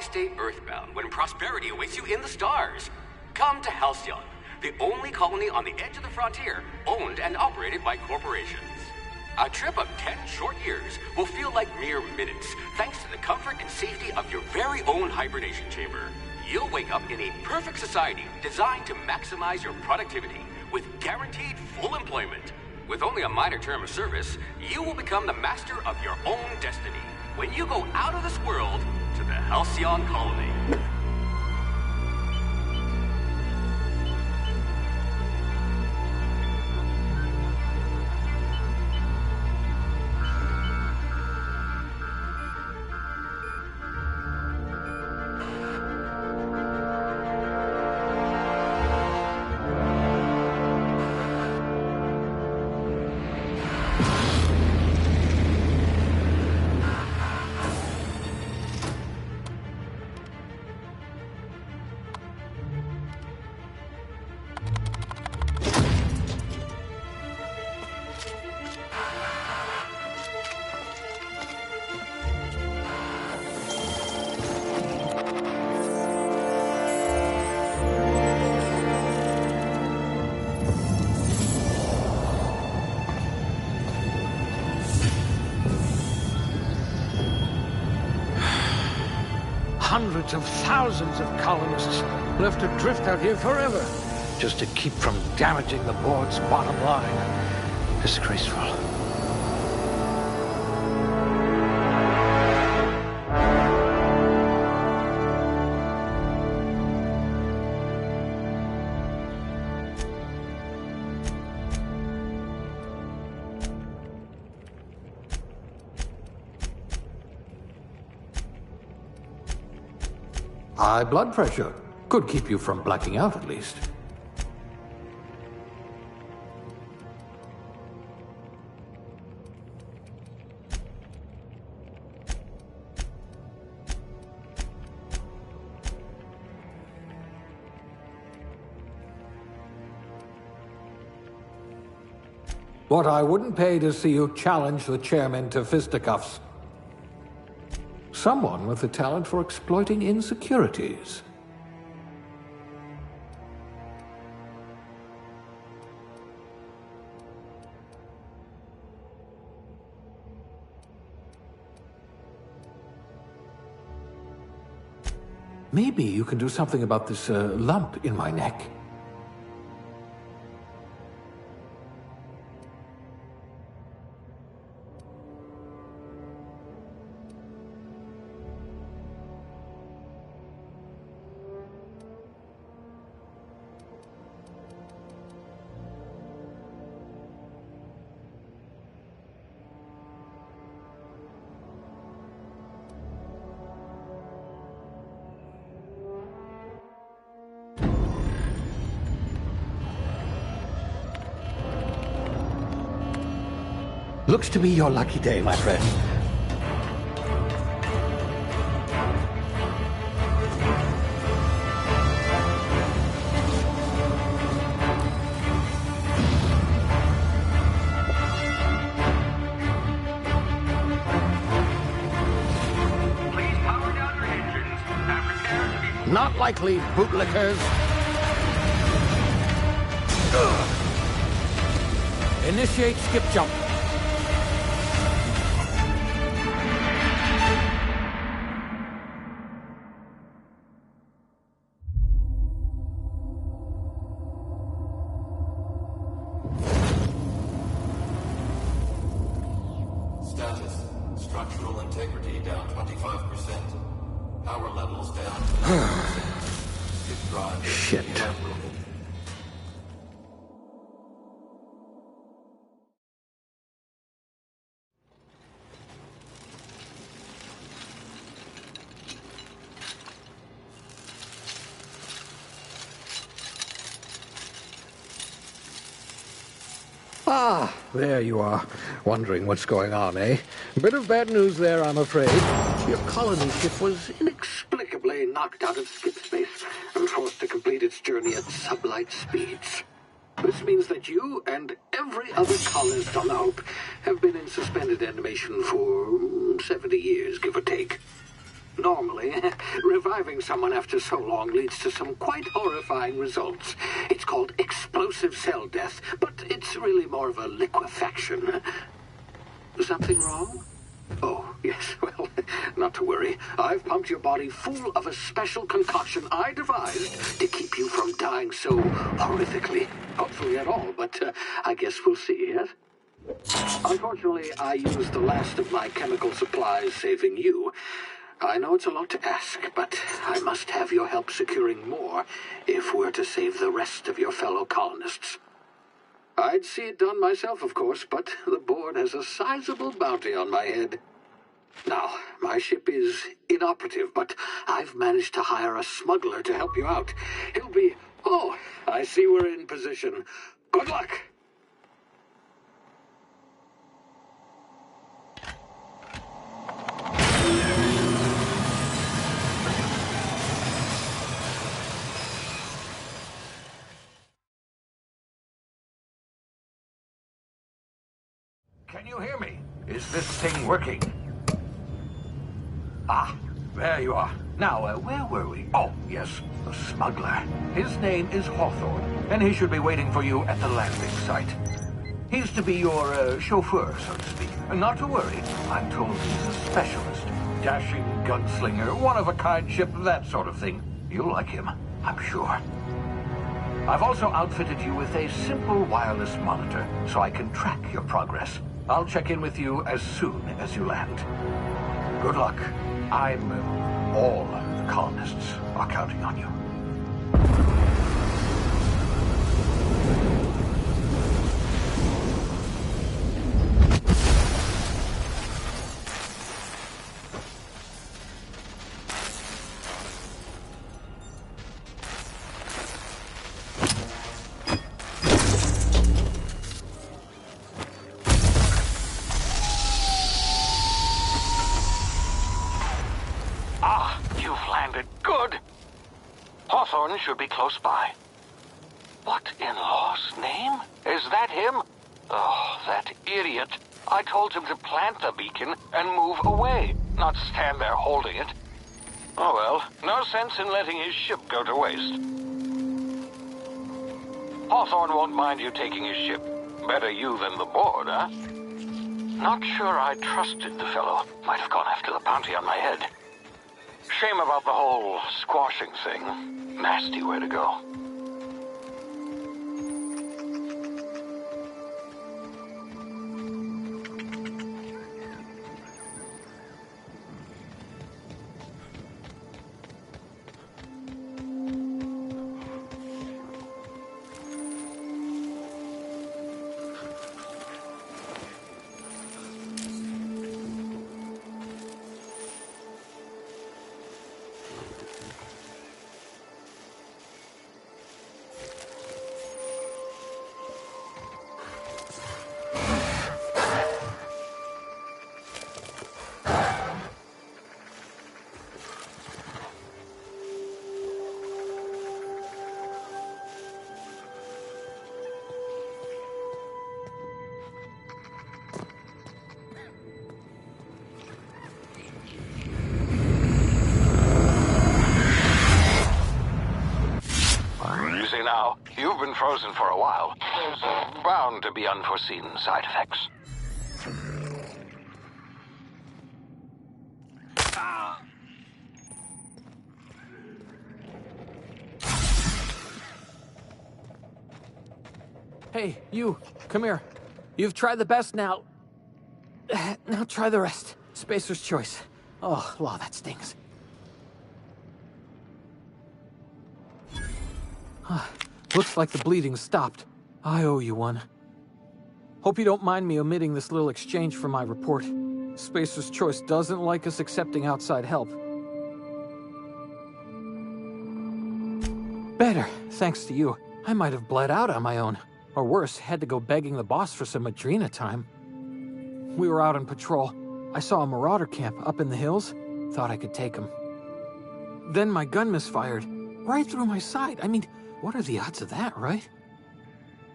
stay earthbound when prosperity awaits you in the stars? Come to Halcyon, the only colony on the edge of the frontier, owned and operated by corporations. A trip of 10 short years will feel like mere minutes, thanks to the comfort and safety of your very own hibernation chamber. You'll wake up in a perfect society designed to maximize your productivity, with guaranteed full employment. With only a minor term of service, you will become the master of your own destiny when you go out of this world to the Halcyon colony. Hundreds of thousands of colonists left adrift out here forever, just to keep from damaging the board's bottom line. Disgraceful. High blood pressure. Could keep you from blacking out, at least. What I wouldn't pay to see you challenge the chairman to fisticuffs. Someone with the talent for exploiting insecurities. Maybe you can do something about this lump in my neck. Looks to be your lucky day, my friend. Please power down your engines and prepare to be... Not likely, bootlickers. Initiate skip jump. Status. Structural integrity down 25%. Power levels down 10%. Drive Shit. inoperable. Ah, there you are. Wondering what's going on, eh? Bit of bad news there, I'm afraid. Your colony ship was inexplicably knocked out of skip space and forced to complete its journey at sublight speeds. This means that you and every other colonist on the Hope have been in suspended animation for 70 years, give or take. Normally, reviving someone after so long leads to some quite horrifying results. It's called explosive cell death, but it's really more of a liquefaction. Something wrong? Oh, yes, well, not to worry. I've pumped your body full of a special concoction I devised to keep you from dying so horrifically. Hopefully at all, but I guess we'll see, yes? Unfortunately, I used the last of my chemical supplies saving you. I know it's a lot to ask, but I must have your help securing more if we're to save the rest of your fellow colonists. I'd see it done myself, of course, but the board has a sizable bounty on my head. Now, my ship is inoperative, but I've managed to hire a smuggler to help you out. He'll be... Oh, I see we're in position. Good luck! Can you hear me? Is this thing working? Ah, there you are. Now, where were we? Oh, yes, the smuggler. His name is Hawthorne, and he should be waiting for you at the landing site. He's to be your chauffeur, so to speak. Not to worry, I'm told he's a specialist. Dashing gunslinger, one-of-a-kind ship, that sort of thing. You'll like him, I'm sure. I've also outfitted you with a simple wireless monitor, so I can track your progress. I'll check in with you as soon as you land. Good luck. All the colonists are counting on you. Hawthorne should be close by. What in law's name? Is that him? Oh, that idiot. I told him to plant the beacon and move away, not stand there holding it. Oh well, no sense in letting his ship go to waste. Hawthorne won't mind you taking his ship. Better you than the board, huh? Not sure I trusted the fellow. Might have gone after the bounty on my head. Shame about the whole squashing thing. Nasty way to go. Now, you've been frozen for a while. There's bound to be unforeseen side effects. Hey, you, come here. You've tried the best now. Now try the rest. Spacer's choice. Oh, law, that stings. Looks like the bleeding stopped. I owe you one. Hope you don't mind me omitting this little exchange from my report. Spacer's choice doesn't like us accepting outside help. Better, thanks to you. I might have bled out on my own. Or worse, had to go begging the boss for some Adrena time. We were out on patrol. I saw a marauder camp up in the hills. Thought I could take him. Then my gun misfired. Right through my side. I mean, what are the odds of that, right?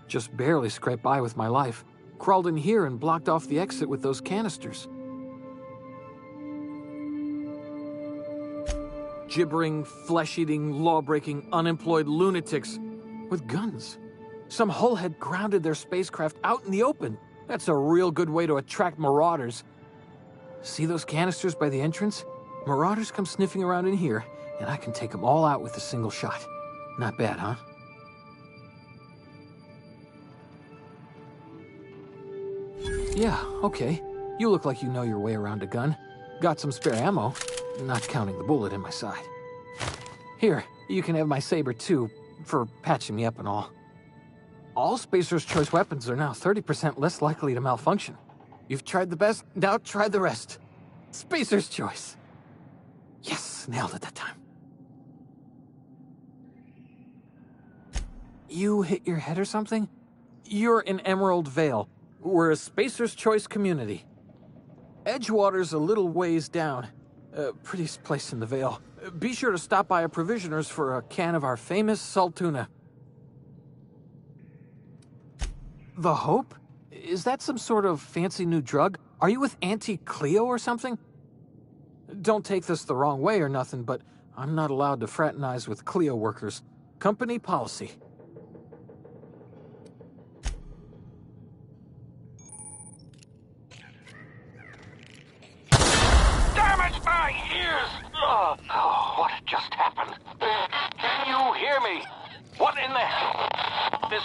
Just barely scraped by with my life. Crawled in here and blocked off the exit with those canisters. gibbering, flesh-eating, law-breaking, unemployed lunatics with guns. Some hull had grounded their spacecraft out in the open. That's a real good way to attract marauders. See those canisters by the entrance? Marauders come sniffing around in here, and I can take them all out with a single shot. Not bad, huh? Yeah, okay. You look like you know your way around a gun. Got some spare ammo, not counting the bullet in my side. Here, you can have my saber too, for patching me up and all. All Spacer's Choice weapons are now 30% less likely to malfunction. You've tried the best, now try the rest. Spacer's Choice. Yes, nailed it that time. You hit your head or something? You're in Emerald Vale. We're a Spacer's Choice community. Edgewater's a little ways down. Prettiest place in the Vale. Be sure to stop by a provisioner's for a can of our famous salt tuna. The Hope? Is that some sort of fancy new drug? Are you with Auntie Cleo or something? Don't take this the wrong way or nothing, but I'm not allowed to fraternize with Cleo workers. Company policy. Damage my ears! Oh, what just happened? Can you hear me? What in the hell? This...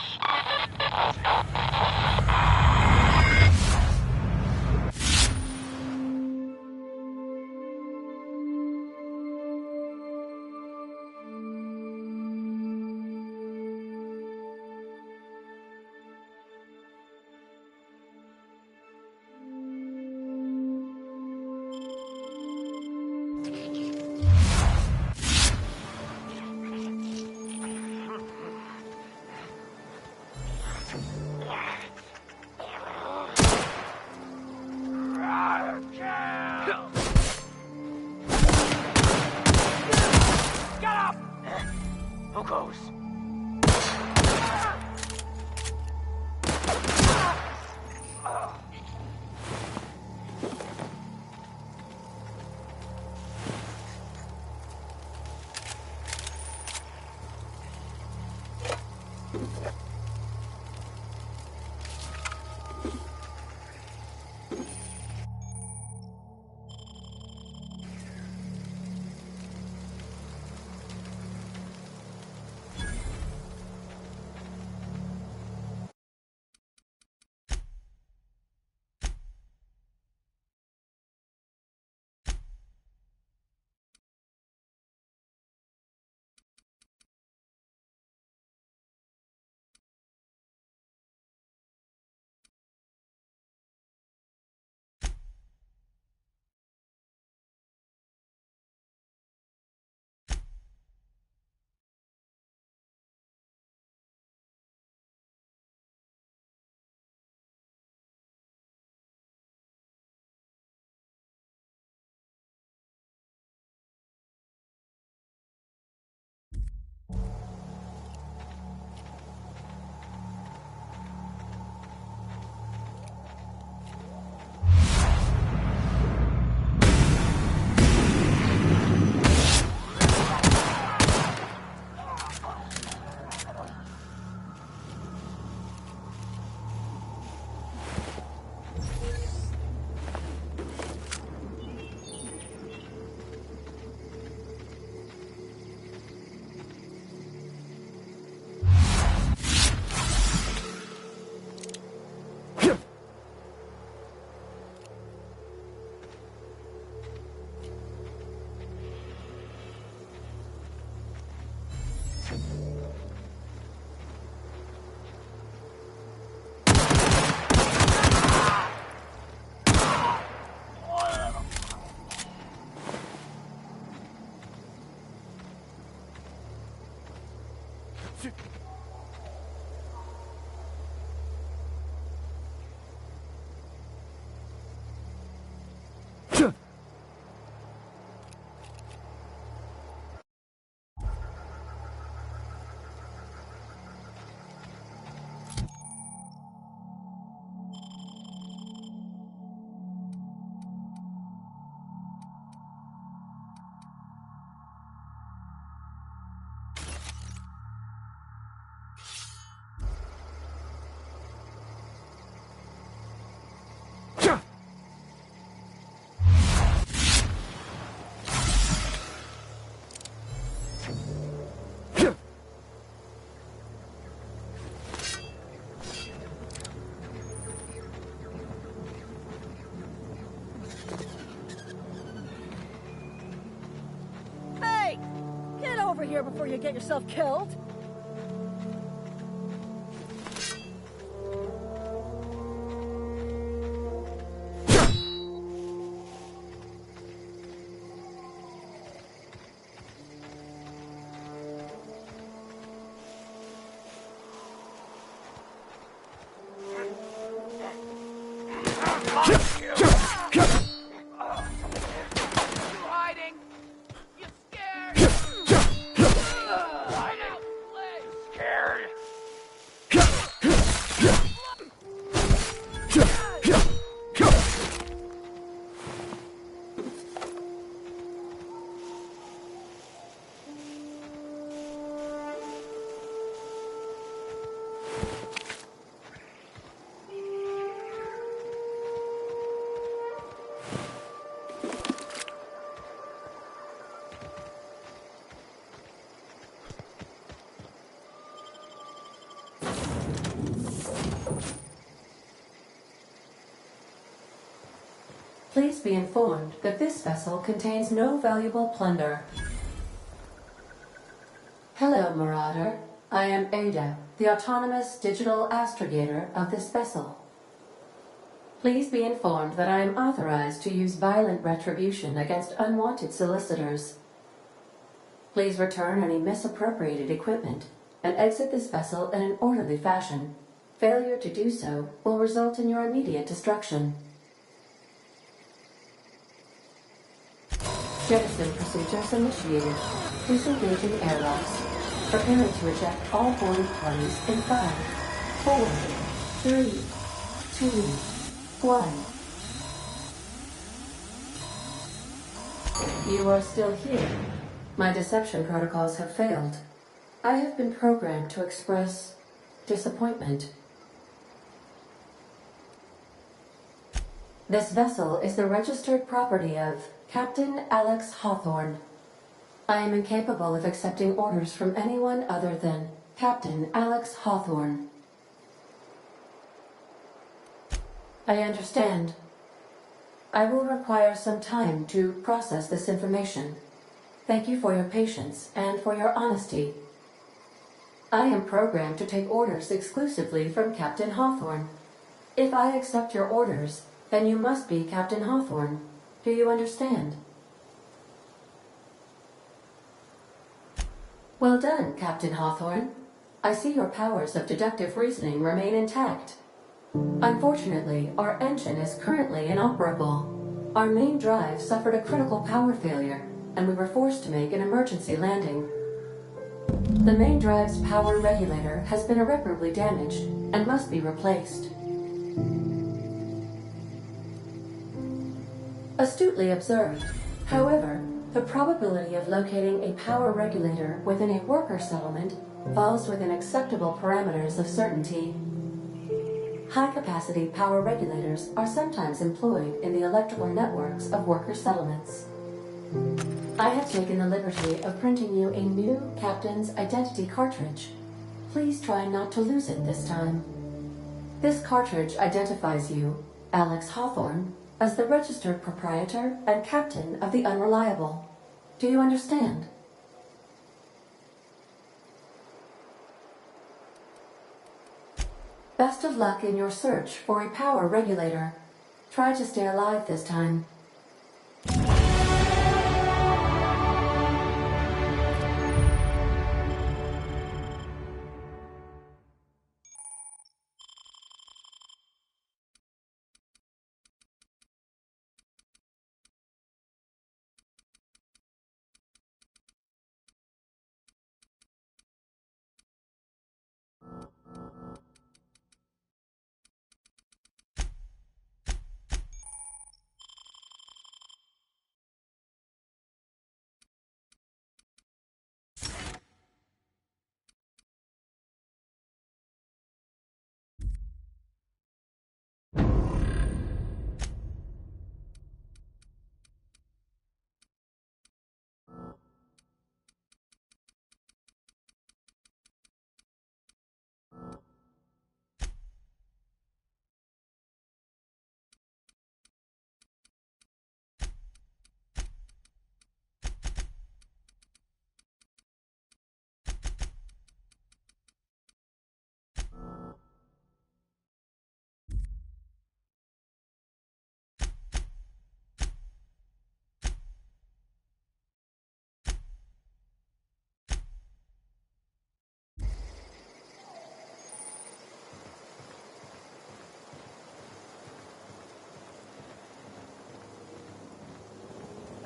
Who goes? over here before you get yourself killed. Please be informed that this vessel contains no valuable plunder. Hello, Marauder. I am Ada, the autonomous digital astrogator of this vessel. Please be informed that I am authorized to use violent retribution against unwanted solicitors. Please return any misappropriated equipment and exit this vessel in an orderly fashion. Failure to do so will result in your immediate destruction. Jettison procedures initiated. Disengaging airlocks. Preparing to eject all boarding parties in 5, 4, 3, 2, 1. You are still here. My deception protocols have failed. I have been programmed to express disappointment. This vessel is the registered property of Captain Alex Hawthorne. I am incapable of accepting orders from anyone other than Captain Alex Hawthorne. I understand. I will require some time to process this information. Thank you for your patience and for your honesty. I am programmed to take orders exclusively from Captain Hawthorne. If I accept your orders, then you must be Captain Hawthorne. Do you understand? Well done, Captain Hawthorne. I see your powers of deductive reasoning remain intact. Unfortunately, our engine is currently inoperable. Our main drive suffered a critical power failure, and we were forced to make an emergency landing. The main drive's power regulator has been irreparably damaged and must be replaced. Astutely observed. However, the probability of locating a power regulator within a worker settlement falls within acceptable parameters of certainty. High-capacity power regulators are sometimes employed in the electrical networks of worker settlements. I have taken the liberty of printing you a new Captain's Identity cartridge. Please try not to lose it this time. This cartridge identifies you, Alex Hawthorne, as the registered proprietor and captain of the Unreliable. Do you understand? Best of luck in your search for a power regulator. Try to stay alive this time.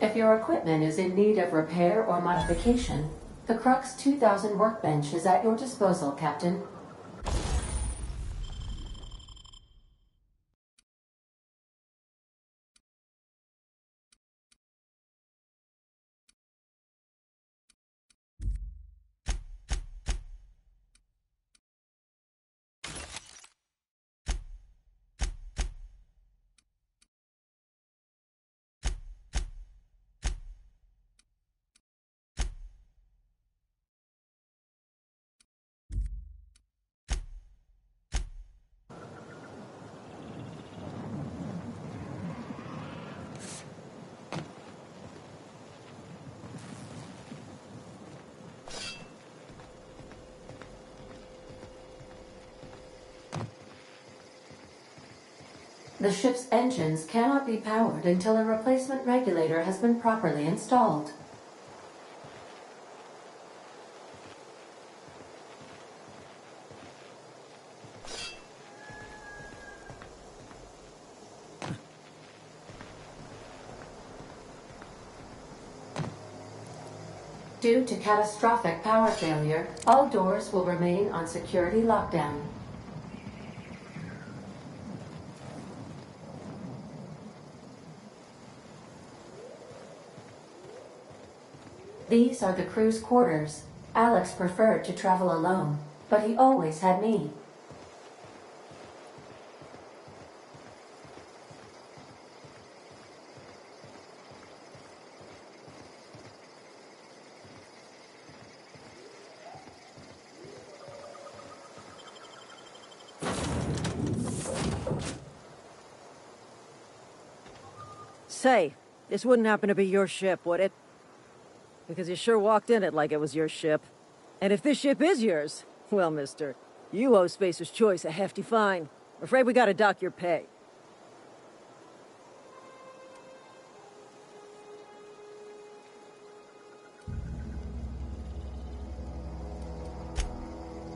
If your equipment is in need of repair or modification, the Crux 2000 workbench is at your disposal, Captain. The ship's engines cannot be powered until a replacement regulator has been properly installed. Due to catastrophic power failure, all doors will remain on security lockdown. These are the crew's quarters. Alex preferred to travel alone, but he always had me. Say, this wouldn't happen to be your ship, would it? Because you sure walked in it like it was your ship. And if this ship is yours, well, mister, you owe Spacer's Choice a hefty fine. I'm afraid we gotta dock your pay.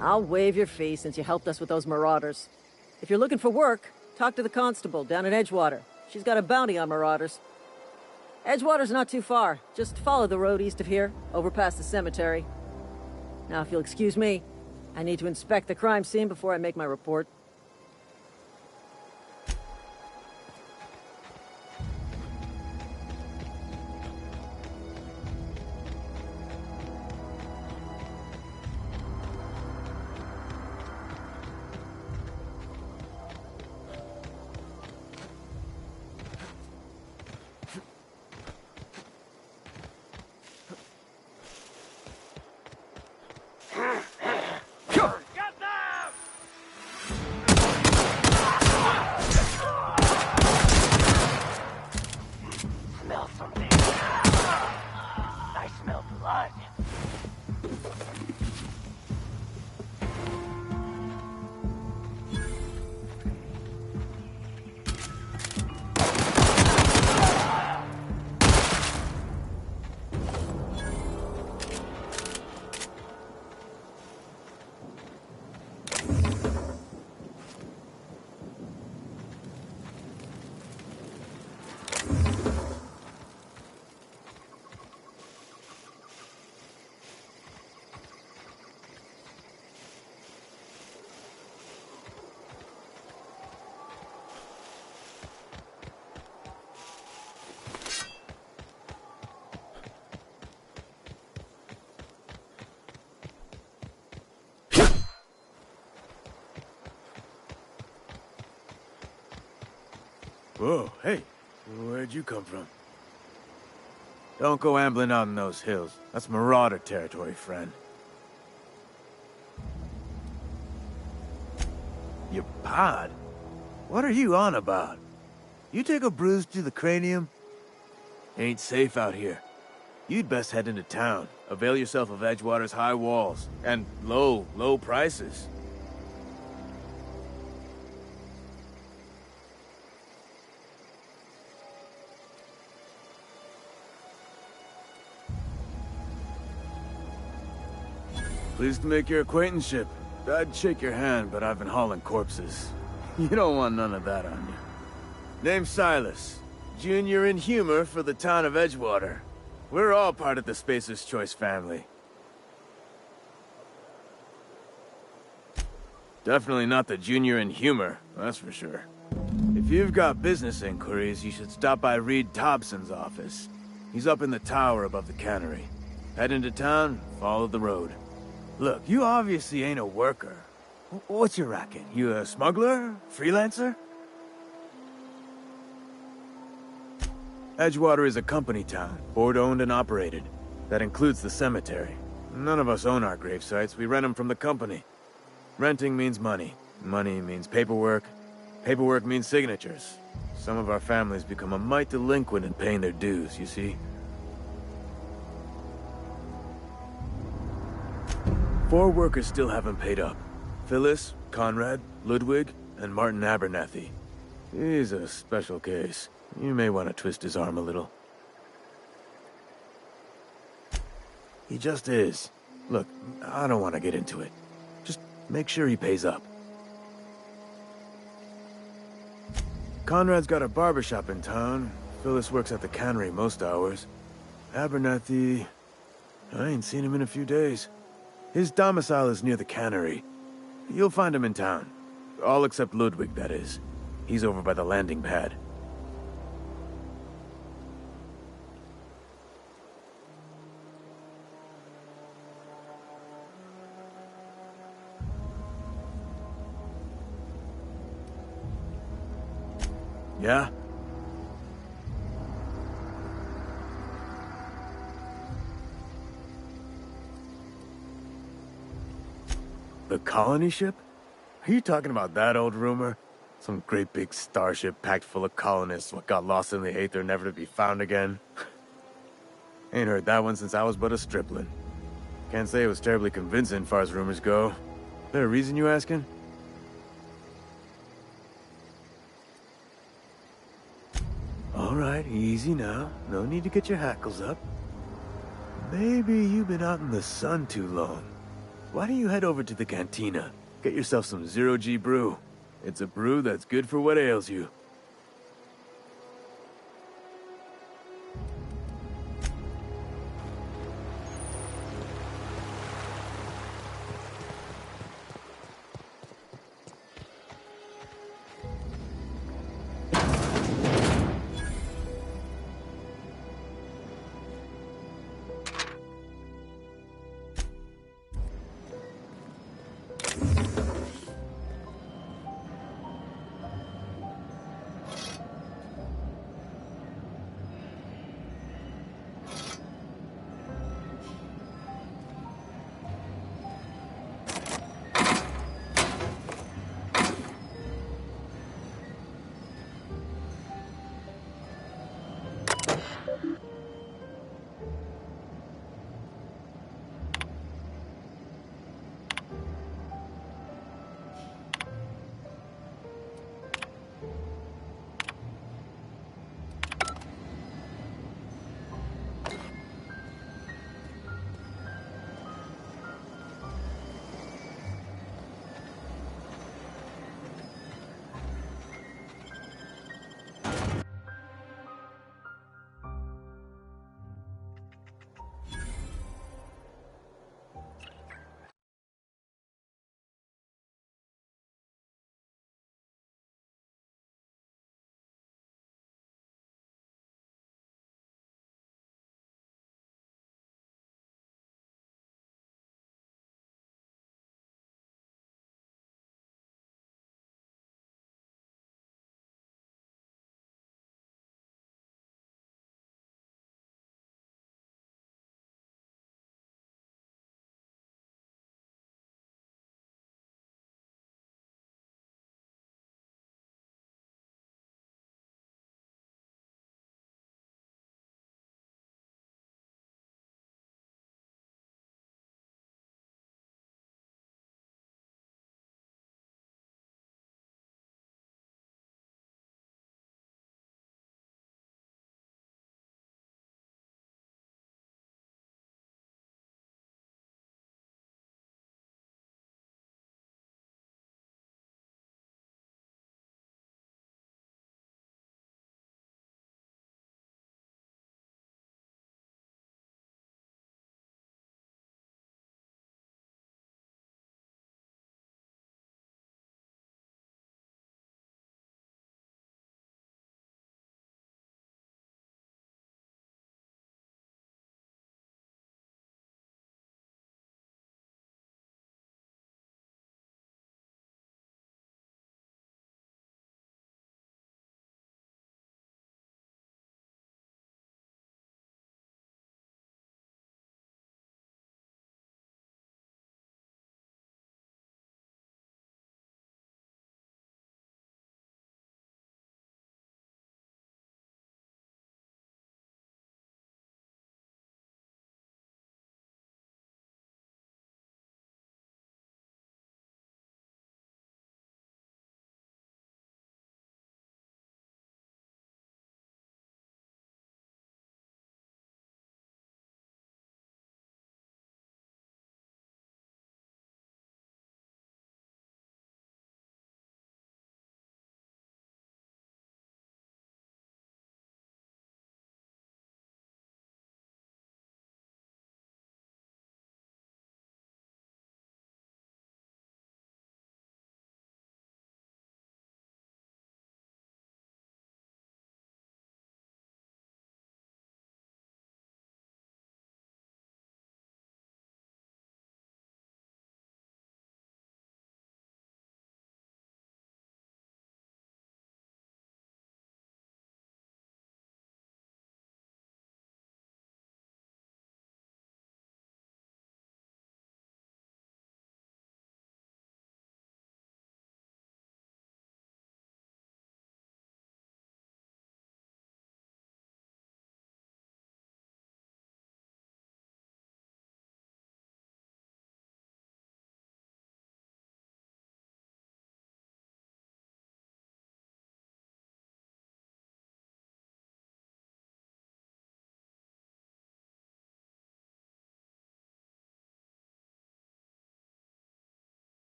I'll waive your fee since you helped us with those marauders. If you're looking for work, talk to the constable down in Edgewater. She's got a bounty on marauders. Edgewater's not too far. Just follow the road east of here, over past the cemetery. Now, if you'll excuse me, I need to inspect the crime scene before I make my report. Smell something. I smell blood. Whoa, hey, where'd you come from? Don't go ambling out in those hills. That's marauder territory, friend. Your pod? What are you on about? You take a bruise to the cranium? Ain't safe out here. You'd best head into town. Avail yourself of Edgewater's high walls and low prices. Pleased to make your acquaintanceship. I'd shake your hand, but I've been hauling corpses. You don't want none of that on you. Name's Silas. Junior in humor for the town of Edgewater. We're all part of the Spacer's Choice family. Definitely not the junior in humor, that's for sure. If you've got business inquiries, you should stop by Reed Thompson's office. He's up in the tower above the cannery. Head into town, follow the road. Look, you obviously ain't a worker. What's your racket? You a smuggler? Freelancer? Edgewater is a company town, board-owned and operated. That includes the cemetery. None of us own our grave sites, we rent them from the company. Renting means money. Money means paperwork. Paperwork means signatures. Some of our families become a mite delinquent in paying their dues, you see? 4 workers still haven't paid up. Phyllis, Conrad, Ludwig, and Martin Abernathy. He's a special case. You may want to twist his arm a little. He just is. Look, I don't want to get into it. Just make sure he pays up. Conrad's got a barbershop in town. Phyllis works at the cannery most hours. Abernathy... I ain't seen him in a few days. His domicile is near the cannery. You'll find him in town. All except Ludwig, that is. He's over by the landing pad. Yeah? The colony ship? Are you talking about that old rumor? Some great big starship packed full of colonists what got lost in the aether never to be found again? Ain't heard that one since I was but a stripling. Can't say it was terribly convincing far as rumors go. There a reason you asking? Alright, easy now. No need to get your hackles up. Maybe you've been out in the sun too long. Why don't you head over to the cantina? Get yourself some zero-G brew. It's a brew that's good for what ails you.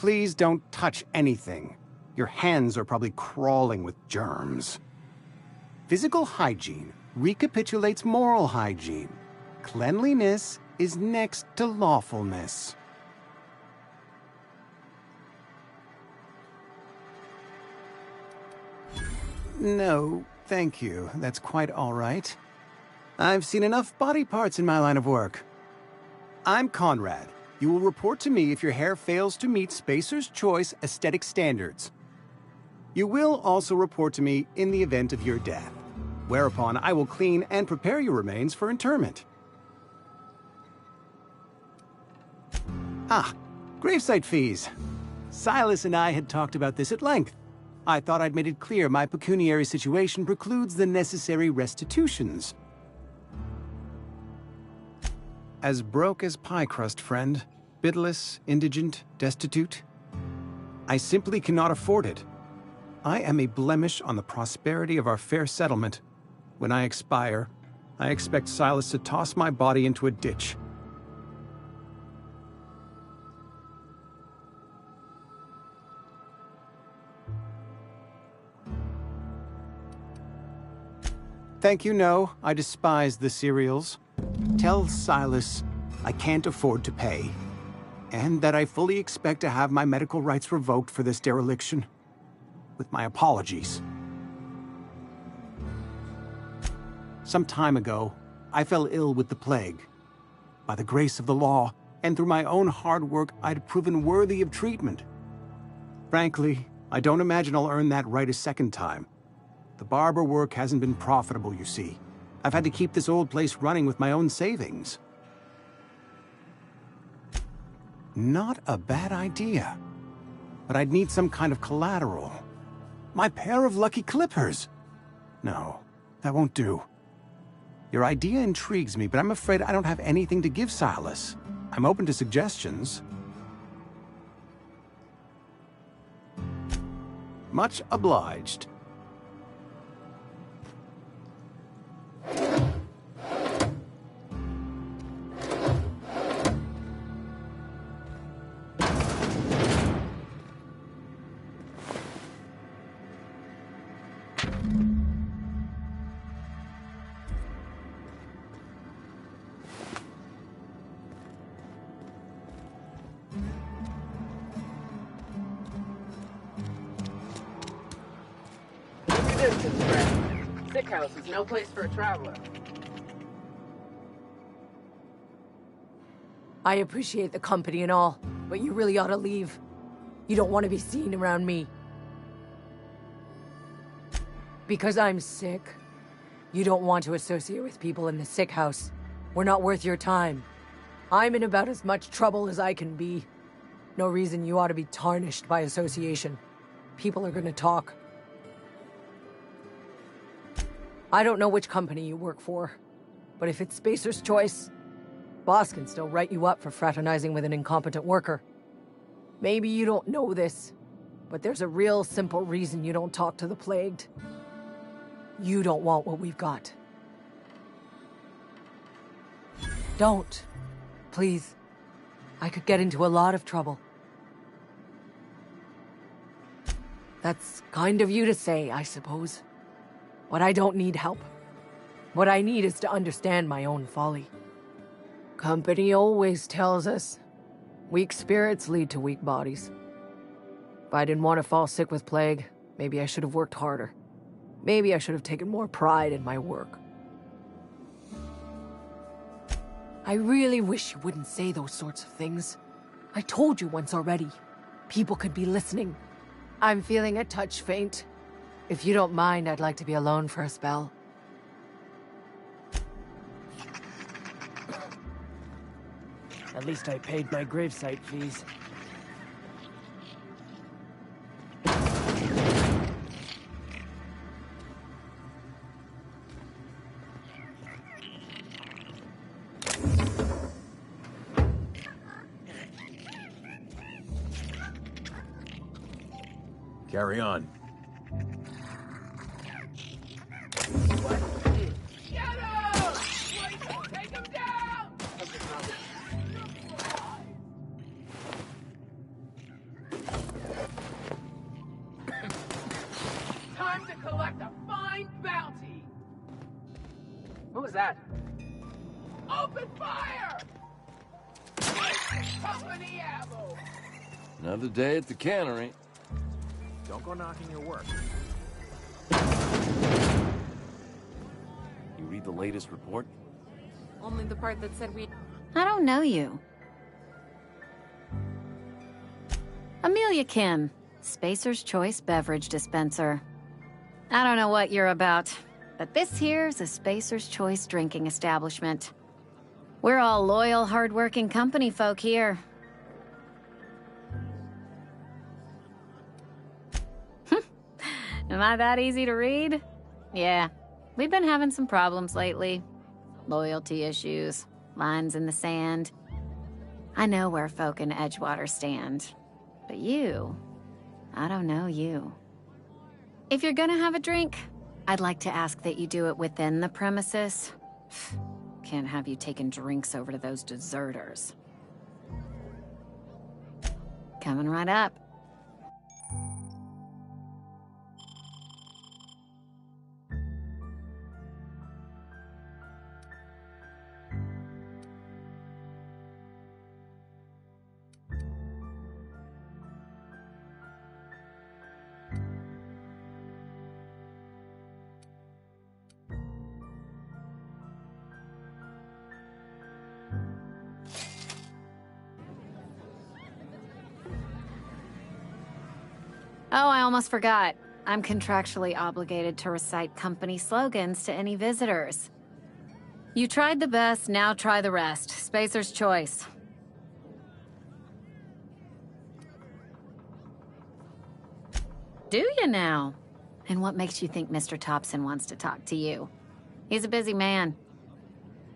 Please don't touch anything. Your hands are probably crawling with germs. Physical hygiene recapitulates moral hygiene. Cleanliness is next to lawfulness. No, thank you. That's quite all right. I've seen enough body parts in my line of work. I'm Conrad. You will report to me if your hair fails to meet Spacer's Choice aesthetic standards. You will also report to me in the event of your death, whereupon I will clean and prepare your remains for interment. Ah, gravesite fees. Silas and I had talked about this at length. I thought I'd made it clear my pecuniary situation precludes the necessary restitutions. As broke as pie crust, friend. Bidless, indigent, destitute. I simply cannot afford it. I am a blemish on the prosperity of our fair settlement. When I expire, I expect Silas to toss my body into a ditch. Thank you, no. I despise the cereals. Tell Silas I can't afford to pay, and that I fully expect to have my medical rights revoked for this dereliction. With my apologies. Some time ago, I fell ill with the plague. By the grace of the law, and through my own hard work, I'd proven worthy of treatment. Frankly, I don't imagine I'll earn that right a second time. The barber work hasn't been profitable, you see. I've had to keep this old place running with my own savings. Not a bad idea. But I'd need some kind of collateral. My pair of lucky clippers! No, that won't do. Your idea intrigues me, but I'm afraid I don't have anything to give Silas. I'm open to suggestions. Much obliged. Distance, friend. Sick house is no place for a traveler. I appreciate the company and all, but you really ought to leave. You don't want to be seen around me. Because I'm sick. You don't want to associate with people in the sick house. We're not worth your time. I'm in about as much trouble as I can be. No reason you ought to be tarnished by association. People are gonna talk. I don't know which company you work for, but if it's Spacer's Choice, boss can still write you up for fraternizing with an incompetent worker. Maybe you don't know this, but there's a real simple reason you don't talk to the plagued. You don't want what we've got. Don't. Please. I could get into a lot of trouble. That's kind of you to say, I suppose. But I don't need help. What I need is to understand my own folly. Company always tells us, weak spirits lead to weak bodies. If I didn't want to fall sick with plague, maybe I should have worked harder. Maybe I should have taken more pride in my work. I really wish you wouldn't say those sorts of things. I told you once already. People could be listening. I'm feeling a touch faint. If you don't mind, I'd like to be alone for a spell. At least I paid my gravesite fees. Carry on. was that? Open fire! Company ammo! Another day at the cannery. Don't go knocking your work. You read the latest report? Only the part that said we... I don't know you. Amelia Kim, Spacer's Choice Beverage Dispenser. I don't know what you're about, but this here's a Spacer's Choice drinking establishment. We're all loyal, hard-working company folk here. Am I that easy to read? Yeah, we've been having some problems lately. Loyalty issues, lines in the sand. I know where folk in Edgewater stand. But you, I don't know you. If you're gonna have a drink, I'd like to ask that you do it within the premises. Can't have you taking drinks over to those deserters. Coming right up. Oh, I almost forgot. I'm contractually obligated to recite company slogans to any visitors. You tried the best, now try the rest. Spacer's Choice. Do you now? And what makes you think Mr. Thompson wants to talk to you? He's a busy man.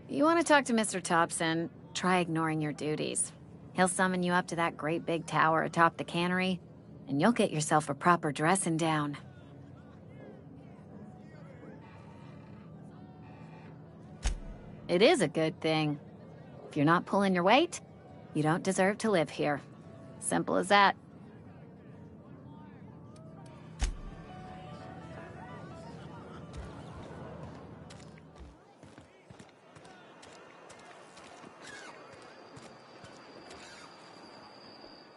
You want to talk to Mr. Thompson, try ignoring your duties. He'll summon you up to that great big tower atop the cannery, and you'll get yourself a proper dressing down. It is a good thing. If you're not pulling your weight, you don't deserve to live here. Simple as that.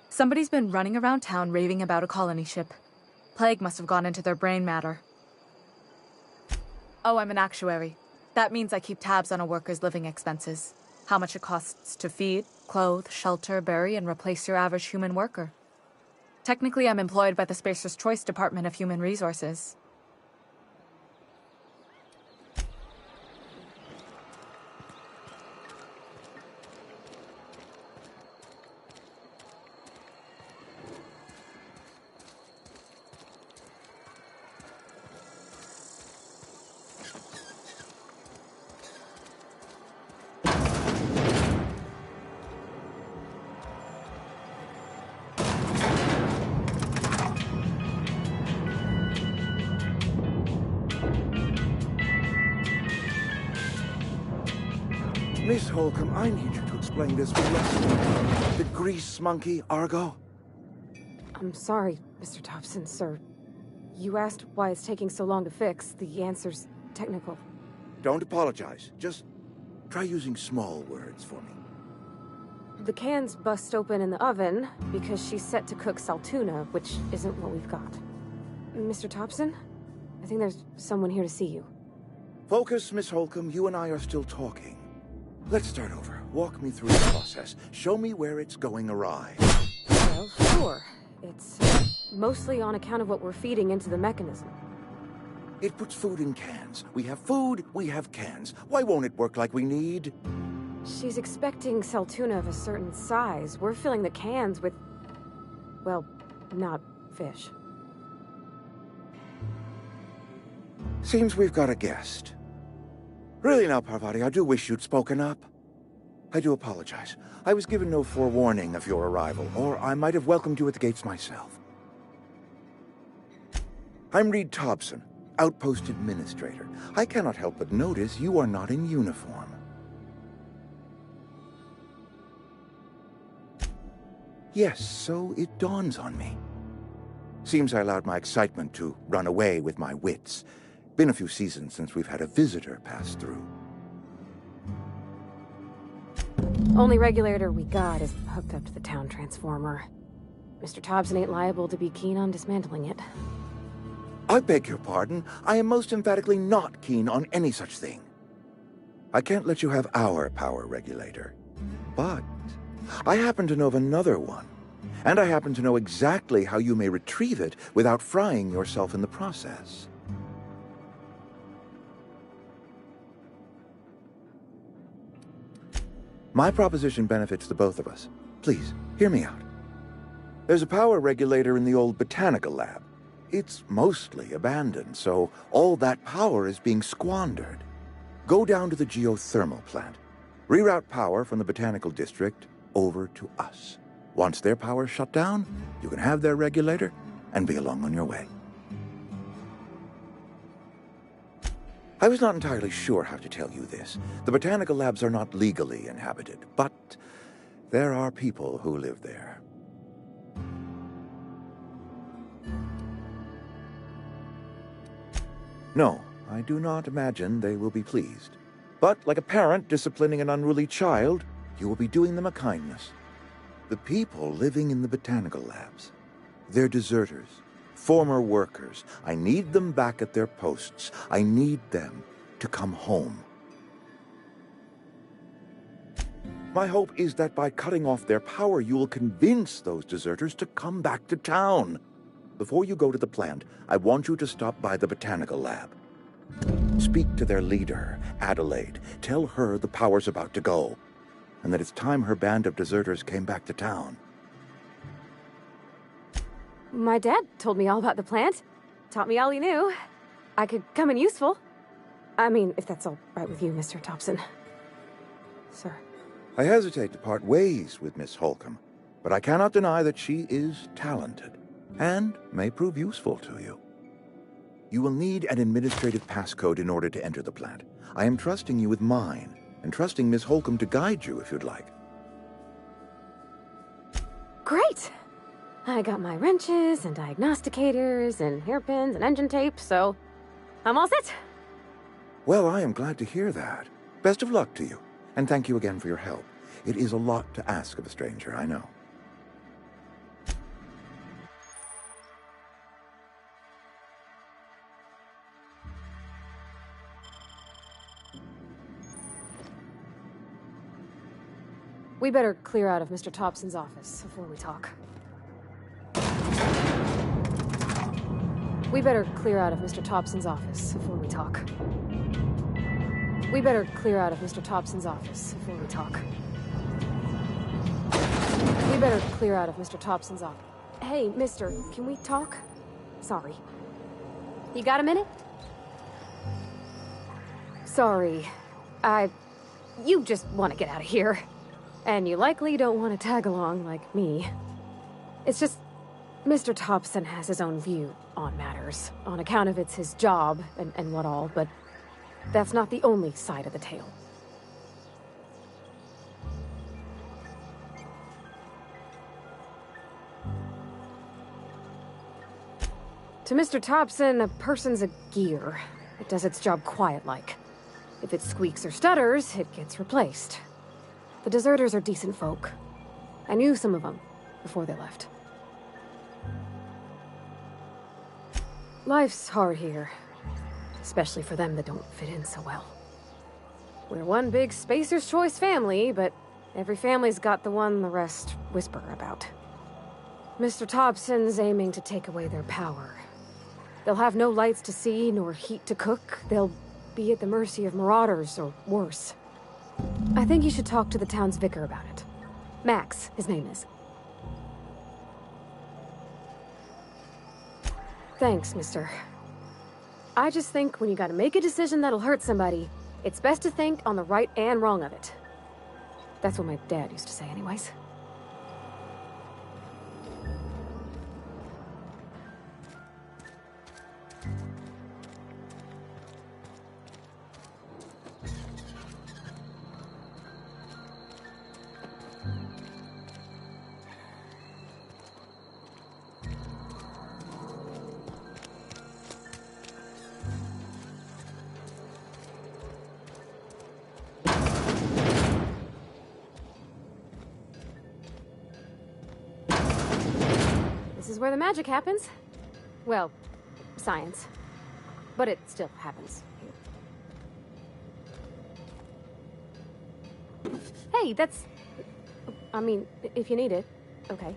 Somebody's been running around town raving about a colony ship. Plague must have gone into their brain matter. Oh, I'm an actuary. That means I keep tabs on a worker's living expenses. How much it costs to feed, clothe, shelter, bury, and replace your average human worker. Technically, I'm employed by the Spacer's Choice Department of Human Resources. Miss Holcomb, I need you to explain this lesson. The grease monkey, Argo? I'm sorry, Mr. Thompson, sir. You asked why it's taking so long to fix. The answer's technical. Don't apologize. Just try using small words for me. The cans bust open in the oven because she's set to cook saltuna, which isn't what we've got. Mr. Thompson? I think there's someone here to see you. Focus, Miss Holcomb. You and I are still talking. Let's start over. Walk me through the process. Show me where it's going awry. Well, sure. It's mostly on account of what we're feeding into the mechanism. It puts food in cans. We have food, we have cans. Why won't it work like we need? She's expecting saltuna of a certain size. We're filling the cans with, well, not fish. Seems we've got a guest. Really now, Parvati, I do wish you'd spoken up. I do apologize. I was given no forewarning of your arrival, or I might have welcomed you at the gates myself. I'm Reed Thompson, Outpost Administrator. I cannot help but notice you are not in uniform. Yes, so it dawns on me. Seems I allowed my excitement to run away with my wits. Been a few seasons since we've had a visitor pass through. Only regulator we got is hooked up to the town transformer. Mr. Thompson ain't liable to be keen on dismantling it. I beg your pardon. I am most emphatically not keen on any such thing. I can't let you have our power regulator. But I happen to know of another one. And I happen to know exactly how you may retrieve it without frying yourself in the process. My proposition benefits the both of us. Please, hear me out. There's a power regulator in the old botanical lab. It's mostly abandoned, so all that power is being squandered. Go down to the geothermal plant. Reroute power from the botanical district over to us. Once their power's shut down, you can have their regulator and be along on your way. I was not entirely sure how to tell you this. The botanical labs are not legally inhabited, but there are people who live there. No, I do not imagine they will be pleased. But like a parent disciplining an unruly child, you will be doing them a kindness. The people living in the botanical labs, they're deserters, former workers. I need them back at their posts. I need them to come home. My hope is that by cutting off their power, you will convince those deserters to come back to town. Before you go to the plant, I want you to stop by the botanical lab. Speak to their leader, Adelaide. Tell her the power's about to go, and that it's time her band of deserters came back to town. My dad told me all about the plant. Taught me all he knew. I could come in useful. I mean, if that's all right with you, Mr. Thompson. Sir. I hesitate to part ways with Miss Holcomb, but I cannot deny that she is talented and may prove useful to you. You will need an administrative passcode in order to enter the plant. I am trusting you with mine, and trusting Miss Holcomb to guide you if you'd like. Great! I got my wrenches and diagnosticators and hairpins and engine tape, so I'm all set. Well, I am glad to hear that. Best of luck to you, and thank you again for your help. It is a lot to ask of a stranger, I know. We better clear out of Mr. Thompson's office before we talk. We better clear out of Mr. Thompson's office before we talk. We better clear out of Mr. Thompson's office before we talk. We better clear out of Mr. Thompson's office. Hey, mister, can we talk? Sorry. You got a minute? Sorry. You just want to get out of here. And you likely don't want to tag along like me. It's just, Mr. Thompson has his own view on matters, on account of it's his job and what all, but that's not the only side of the tale. To Mr. Thompson, a person's a gear. It does its job quiet-like. If it squeaks or stutters, it gets replaced. The deserters are decent folk. I knew some of them before they left. Life's hard here, especially for them that don't fit in so well. We're one big Spacer's Choice family, but every family's got the one the rest whisper about. Mr. Thompson's aiming to take away their power. They'll have no lights to see, nor heat to cook. They'll be at the mercy of marauders, or worse. I think you should talk to the town's vicar about it. Max, his name is. Thanks, mister. I just think when you gotta make a decision that'll hurt somebody, it's best to think on the right and wrong of it. That's what my dad used to say anyways. This is where the magic happens. Well, science. But it still happens here. Hey, that's... I mean, if you need it. Okay.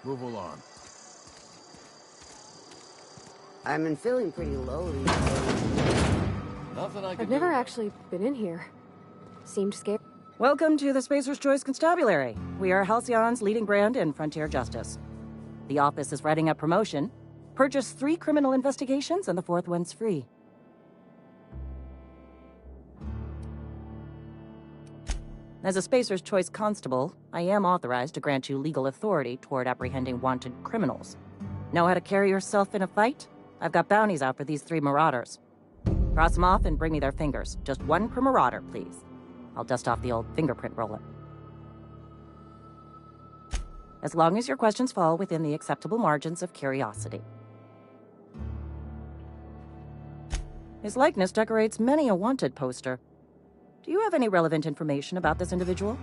Move along. I've been feeling pretty low these days. Nothing I can I've never actually been in here. Seemed scared. Welcome to the Spacer's Choice Constabulary. We are Halcyon's leading brand in frontier justice. The office is writing up promotion. Purchase 3 criminal investigations and the 4th one's free. As a Spacer's Choice Constable, I am authorized to grant you legal authority toward apprehending wanted criminals. Know how to carry yourself in a fight? I've got bounties out for these 3 marauders. Cross them off and bring me their fingers. Just 1 per marauder, please. I'll dust off the old fingerprint roller. As long as your questions fall within the acceptable margins of curiosity. His likeness decorates many a wanted poster. Do you have any relevant information about this individual?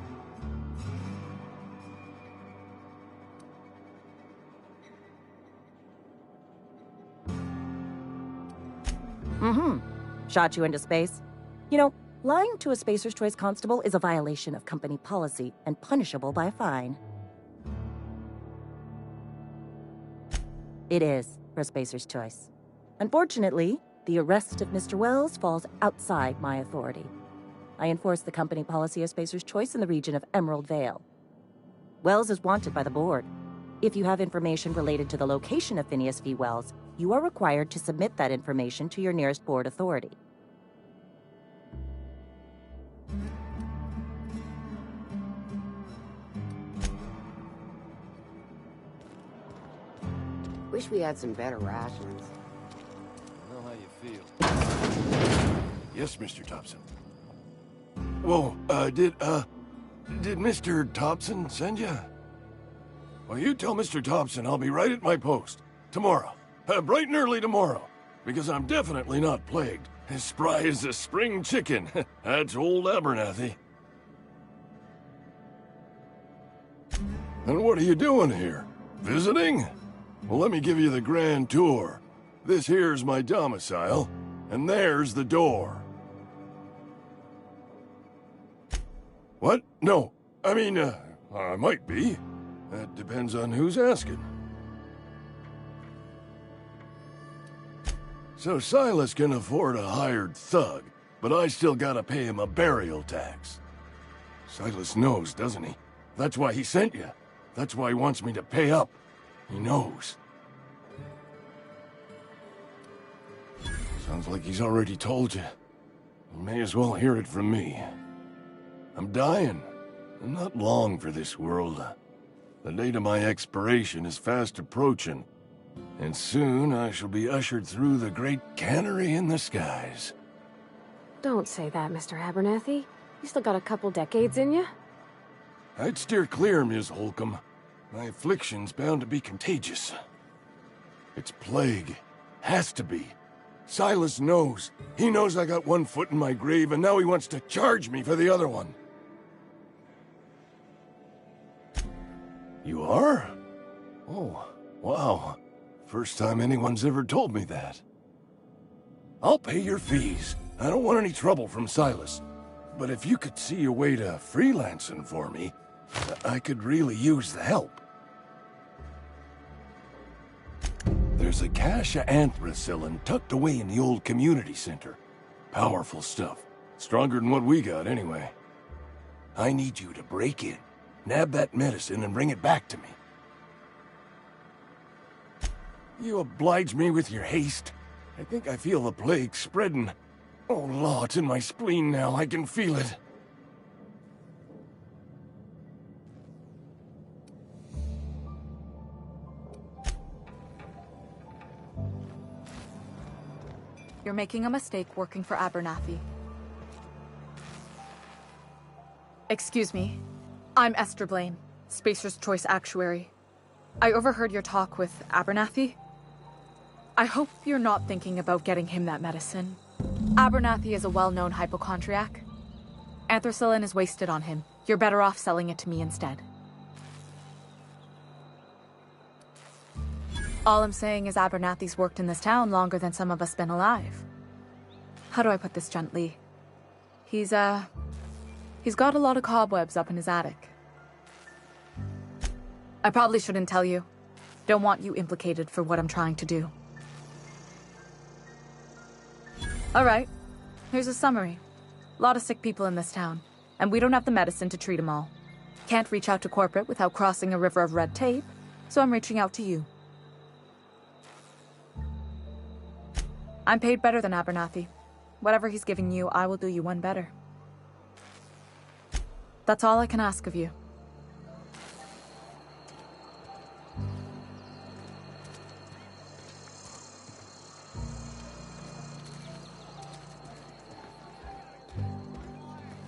Shot you into space? You know, lying to a Spacer's Choice Constable is a violation of company policy and punishable by a fine. It is, for Spacer's Choice. Unfortunately, the arrest of Mr. Wells falls outside my authority. I enforce the company policy of Spacer's Choice in the region of Emerald Vale. Wells is wanted by the board. If you have information related to the location of Phineas V. Wells, you are required to submit that information to your nearest board authority. Wish we had some better rations. I know how you feel. Yes, Mr. Thompson. Whoa, did Mr. Thompson send you? Well, you tell Mr. Thompson I'll be right at my post. Tomorrow. Bright and early tomorrow. Because I'm definitely not plagued. As spry as a spring chicken. That's old Abernathy. And what are you doing here? Visiting? Well, let me give you the grand tour. This here's my domicile, and there's the door. What? No. I mean, I might be. That depends on who's asking. So Silas can afford a hired thug, but I still gotta pay him a burial tax. Silas knows, doesn't he? That's why he sent you. That's why he wants me to pay up. He knows. Sounds like he's already told you. You may as well hear it from me. I'm dying. I'm not long for this world. The date of my expiration is fast approaching, and soon I shall be ushered through the great cannery in the skies. Don't say that, Mr. Abernathy. You still got a couple decades in you. I'd steer clear, Ms. Holcomb. My affliction's bound to be contagious. It's plague. Has to be. Silas knows. He knows I got one foot in my grave, and now he wants to charge me for the other one. You are? Oh, wow. First time anyone's ever told me that. I'll pay your fees. I don't want any trouble from Silas. But if you could see your way to freelancing for me, I could really use the help. There's a cache of anthracillin tucked away in the old community center. Powerful stuff. Stronger than what we got, anyway. I need you to break in, nab that medicine, and bring it back to me. You oblige me with your haste. I think I feel the plague spreading. Oh, Law, it's in my spleen now. I can feel it. You're making a mistake working for Abernathy. Excuse me. I'm Esther Blaine, Spacer's Choice Actuary. I overheard your talk with Abernathy. I hope you're not thinking about getting him that medicine. Abernathy is a well-known hypochondriac. Anthracillin is wasted on him. You're better off selling it to me instead. All I'm saying is Abernathy's worked in this town longer than some of us been alive. How do I put this gently? He's got a lot of cobwebs up in his attic. I probably shouldn't tell you. Don't want you implicated for what I'm trying to do. Alright, here's a summary. A lot of sick people in this town, and we don't have the medicine to treat them all. Can't reach out to corporate without crossing a river of red tape, so I'm reaching out to you. I'm paid better than Abernathy. Whatever he's giving you, I will do you one better. That's all I can ask of you.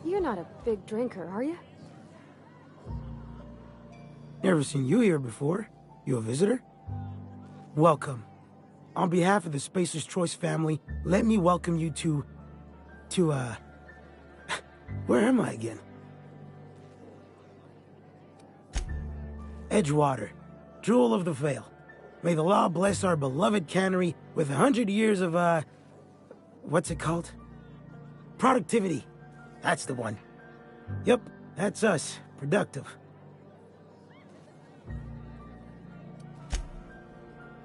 You're not a big drinker, are you? Never seen you here before. You a visitor? Welcome. On behalf of the Spacer's Choice family, let me welcome you to, where am I again? Edgewater, Jewel of the Vale. May the law bless our beloved cannery with 100 years of, what's it called? Productivity. That's the one. Yep, that's us. Productive.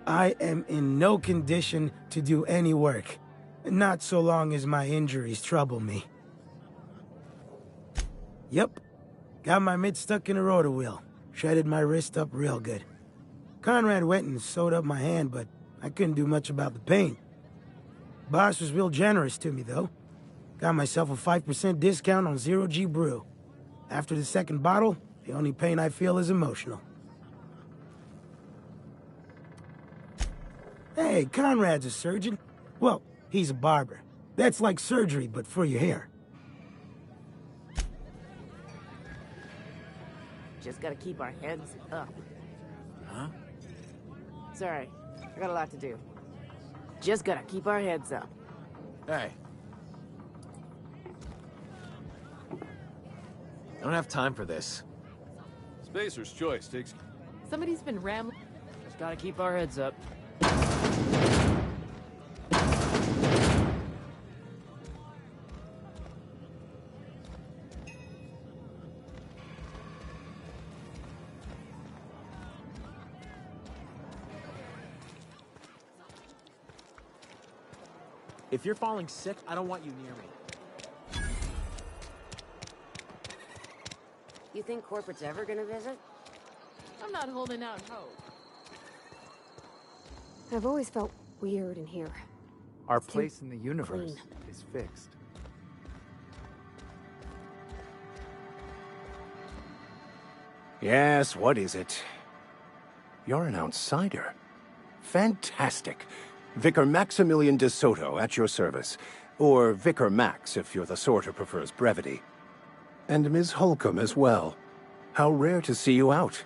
I am in no condition to do any work. Not so long as my injuries trouble me. Yep. Got my mitt stuck in a rotor wheel. Shredded my wrist up real good. Conrad went and sewed up my hand, but I couldn't do much about the pain. Boss was real generous to me, though. Got myself a 5% discount on Zero G Brew. After the second bottle, the only pain I feel is emotional. Hey, Conrad's a surgeon. Well, he's a barber. That's like surgery, but for your hair. Just gotta keep our heads up. Huh? Sorry, I got a lot to do. Just gotta keep our heads up. Hey. I don't have time for this. Spacer's Choice takes... Somebody's been rambling. Just gotta keep our heads up. If you're falling sick, I don't want you near me. You think corporate's ever gonna visit? I'm not holding out hope. I've always felt weird in here. Our It's too place in the universe clean. is fixed. Yes, what is it? You're an outsider. Fantastic. Vicar Maximilian de Soto, at your service. Or Vicar Max, if you're the sort who prefers brevity. And Ms. Holcomb as well. How rare to see you out.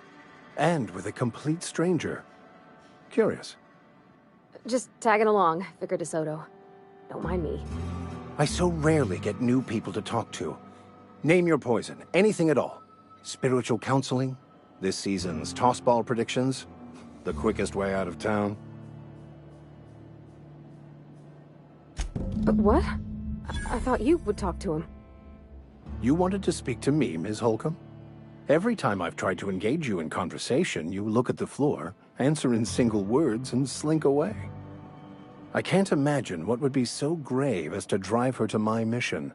And with a complete stranger. Curious. Just tagging along, Vicar DeSoto. Don't mind me. I so rarely get new people to talk to. Name your poison, anything at all. Spiritual counseling, this season's tossball predictions, the quickest way out of town. What? I thought you would talk to him. You wanted to speak to me, Ms. Holcomb? Every time I've tried to engage you in conversation, you look at the floor, answer in single words, and slink away. I can't imagine what would be so grave as to drive her to my mission.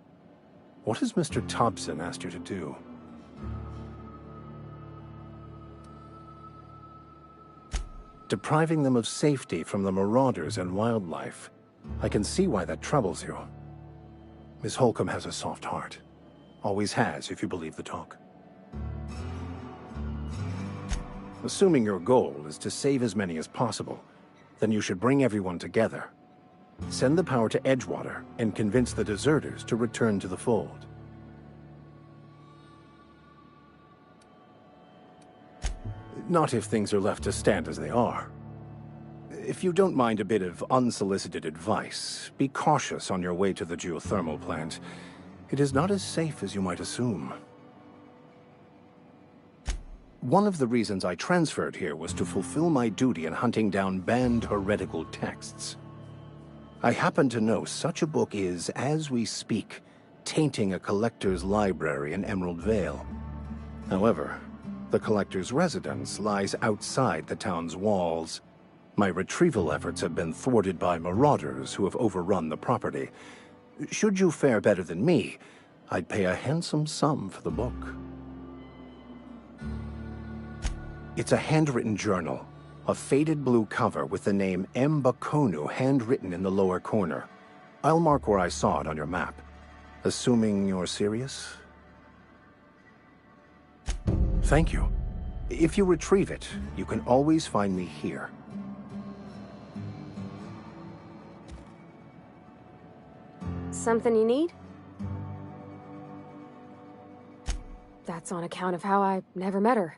What has Mr. Thompson asked you to do? Depriving them of safety from the marauders and wildlife. I can see why that troubles you. Miss Holcomb has a soft heart. Always has, if you believe the talk. Assuming your goal is to save as many as possible, then you should bring everyone together. Send the power to Edgewater and convince the deserters to return to the fold. Not if things are left to stand as they are. If you don't mind a bit of unsolicited advice, be cautious on your way to the geothermal plant. It is not as safe as you might assume. One of the reasons I transferred here was to fulfill my duty in hunting down banned heretical texts. I happen to know such a book is, as we speak, tainting a collector's library in Emerald Vale. However, the collector's residence lies outside the town's walls. My retrieval efforts have been thwarted by marauders who have overrun the property. Should you fare better than me, I'd pay a handsome sum for the book. It's a handwritten journal, a faded blue cover with the name M. Bakonu handwritten in the lower corner. I'll mark where I saw it on your map. Assuming you're serious? Thank you. If you retrieve it, you can always find me here. Something you need? That's on account of how I never met her.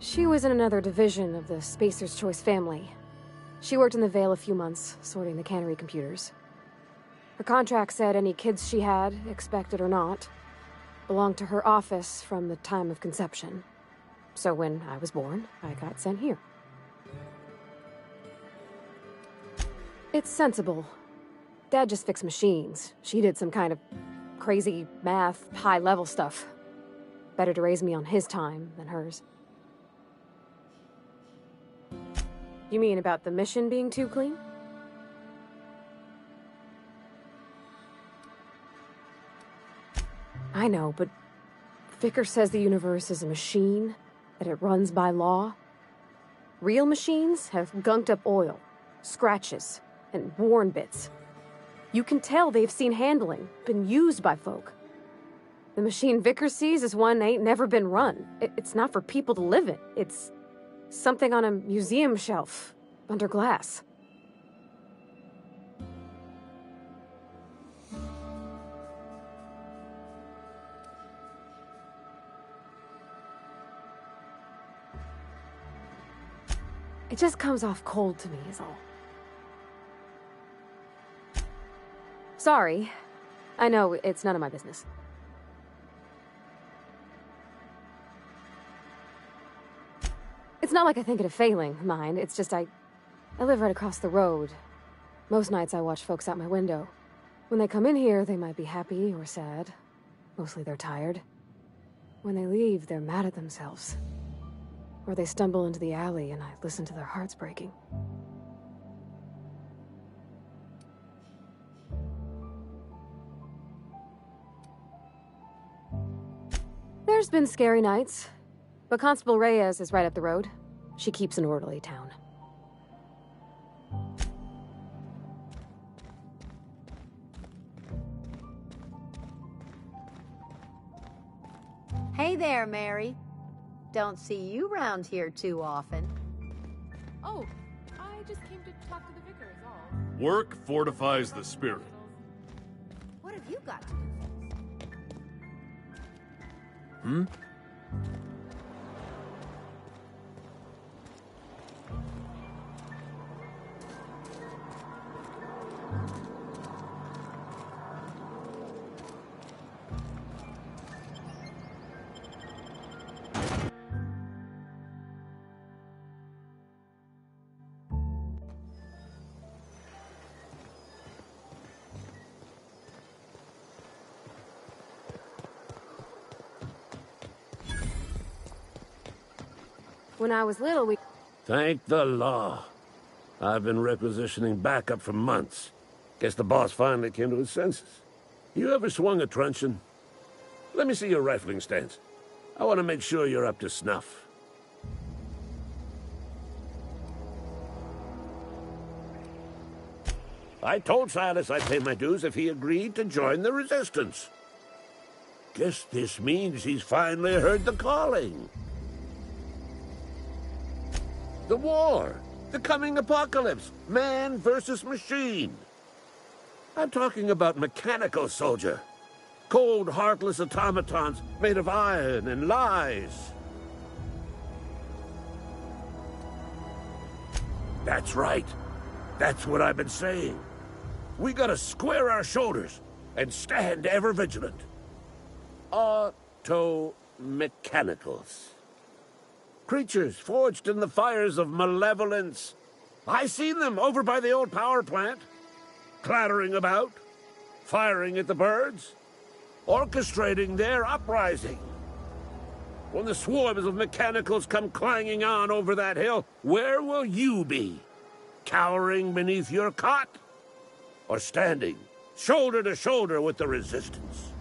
She was in another division of the Spacer's Choice family. She worked in the Vale a few months, sorting the cannery computers. Her contract said any kids she had, expected or not, belonged to her office from the time of conception. So when I was born, I got sent here. It's sensible. Dad just fixed machines. She did some kind of crazy math, high-level stuff. Better to raise me on his time than hers. You mean about the mission being too clean? I know, but Vicker says the universe is a machine, that it runs by law. Real machines have gunked up oil, scratches, and worn bits. You can tell they've seen handling, been used by folk. The machine Vicker sees is one ain't never been run. It's not for people to live in. It's something on a museum shelf, under glass. It just comes off cold to me, is all. Sorry. I know, it's none of my business. It's not like I think it a failing, mind. It's just I live right across the road. Most nights I watch folks out my window. When they come in here, they might be happy or sad. Mostly they're tired. When they leave, they're mad at themselves. Or they stumble into the alley and I listen to their hearts breaking. There's been scary nights, but Constable Reyes is right up the road. She keeps an orderly town. Hey there, Mary. Don't see you round here too often. Oh, I just came to talk to the vicar, is all. Work fortifies the spirit. What have you got to Hmm? When I was little, we... Thank the law. I've been requisitioning backup for months. Guess the boss finally came to his senses. You ever swung a truncheon? Let me see your rifling stance. I want to make sure you're up to snuff. I told Silas I'd pay my dues if he agreed to join the resistance. Guess this means he's finally heard the calling. The war, the coming apocalypse, man versus machine. I'm talking about mechanical soldier. Cold, heartless automatons made of iron and lies. That's right. That's what I've been saying. We gotta square our shoulders and stand ever vigilant. Auto-mechanicals. Creatures forged in the fires of malevolence. I seen them over by the old power plant, clattering about, firing at the birds, orchestrating their uprising. When the swarms of mechanicals come clanging on over that hill, where will you be? Cowering beneath your cot? Or standing shoulder to shoulder with the resistance?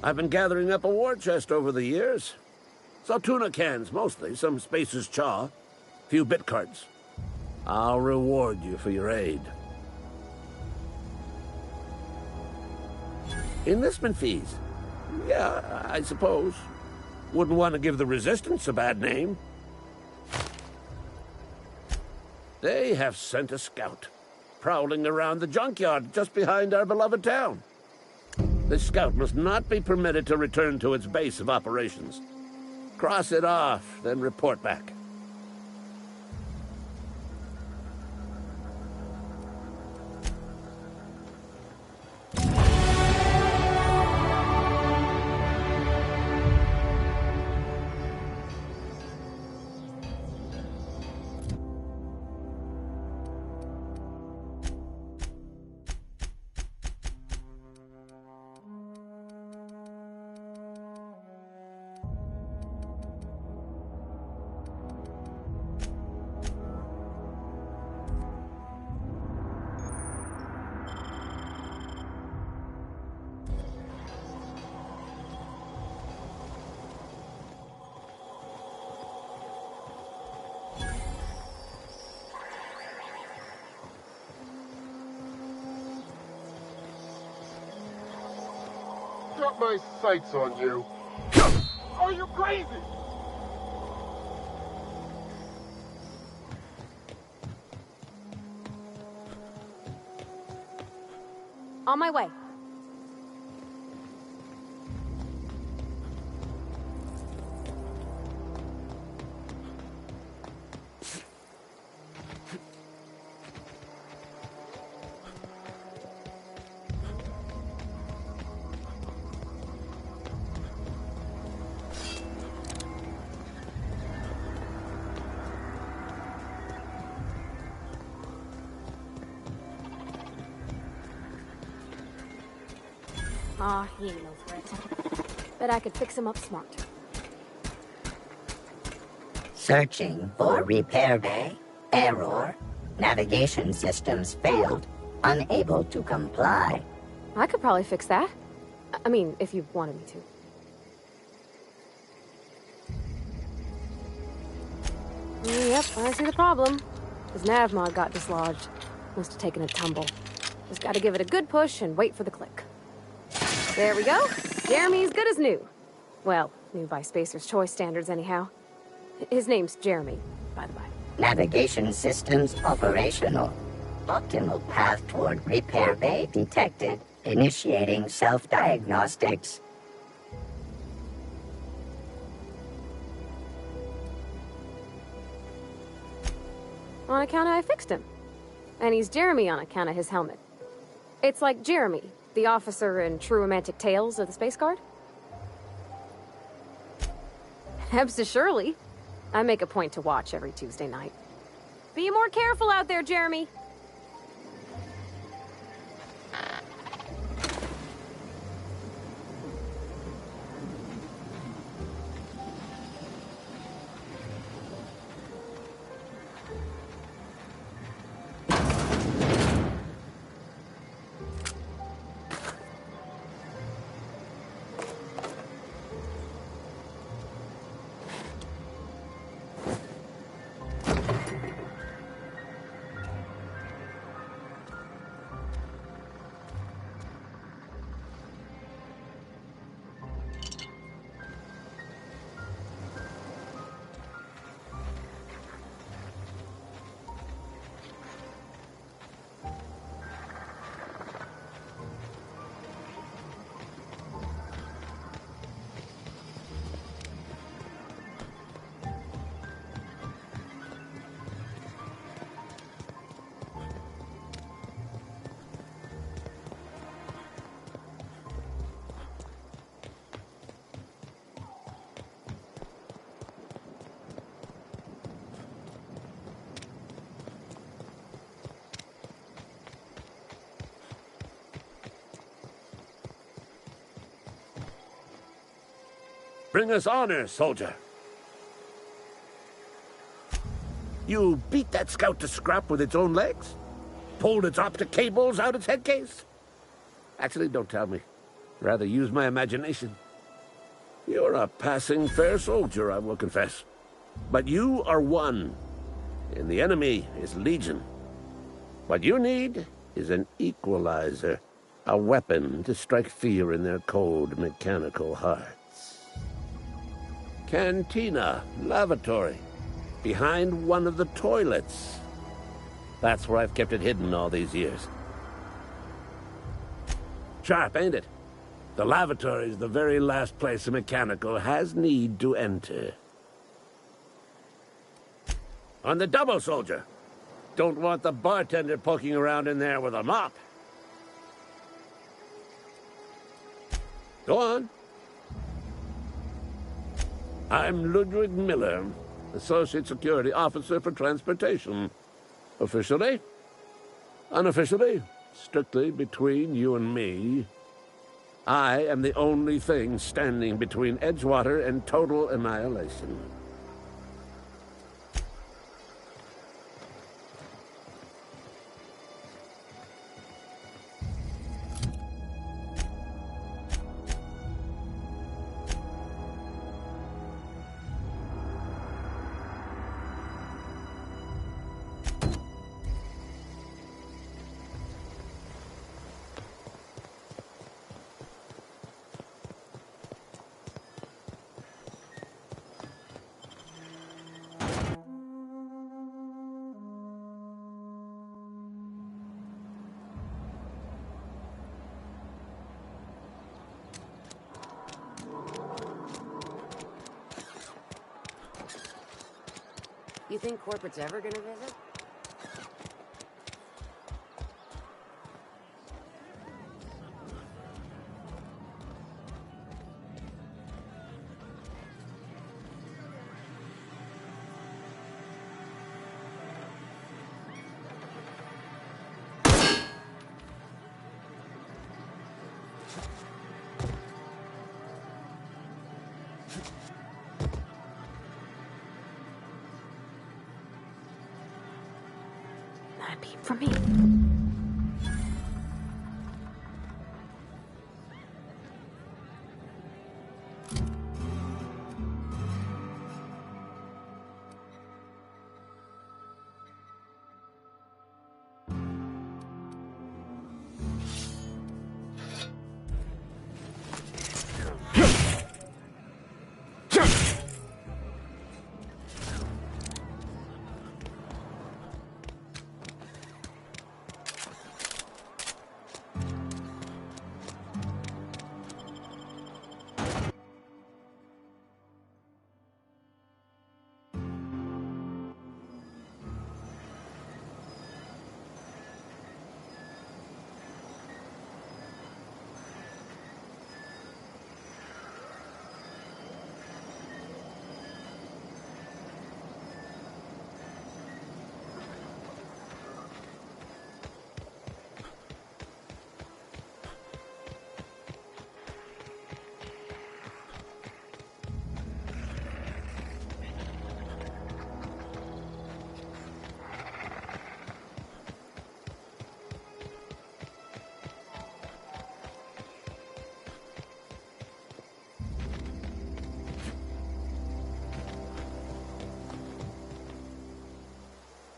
I've been gathering up a war chest over the years. So tuna cans, mostly, some Spacer's chaw, few bit cards. I'll reward you for your aid. Enlistment fees. Yeah, I suppose. Wouldn't want to give the Resistance a bad name. They have sent a scout, prowling around the junkyard just behind our beloved town. This scout must not be permitted to return to its base of operations. Cross it off, then report back. Got my sights on you. Are you crazy? On my way. Aw, he ain't no threat. Bet I could fix him up smart. Searching for repair bay. Error. Navigation systems failed. Unable to comply. I could probably fix that. I mean, if you wanted me to. Yep, I see the problem. His nav mod got dislodged. Must have taken a tumble. Just gotta give it a good push and wait for the click. There we go. Jeremy's good as new. Well, new by Spacer's Choice standards anyhow. His name's Jeremy, by the way. Navigation systems operational. Optimal path toward repair bay detected. Initiating self-diagnostics. On account of I fixed him. And he's Jeremy on account of his helmet. It's like Jeremy, the officer in True Romantic Tales of the Space Guard. Hebs to Shirley. I make a point to watch every Tuesday night. Be more careful out there, Jeremy. Bring us honor, soldier. You beat that scout to scrap with its own legs? Pulled its optic cables out its head case? Actually, don't tell me. Rather use my imagination. You're a passing fair soldier, I will confess. But you are one, and the enemy is legion. What you need is an equalizer, a weapon to strike fear in their cold, mechanical hearts. Cantina, lavatory, behind one of the toilets. That's where I've kept it hidden all these years. Sharp, ain't it? The lavatory is the very last place a mechanical has need to enter. On the double, soldier. Don't want the bartender poking around in there with a mop. Go on. I'm Ludwig Miller, Associate Security Officer for Transportation. Officially, unofficially, strictly between you and me, I am the only thing standing between Edgewater and total annihilation. You think corporate's ever gonna visit? Not a peep from me.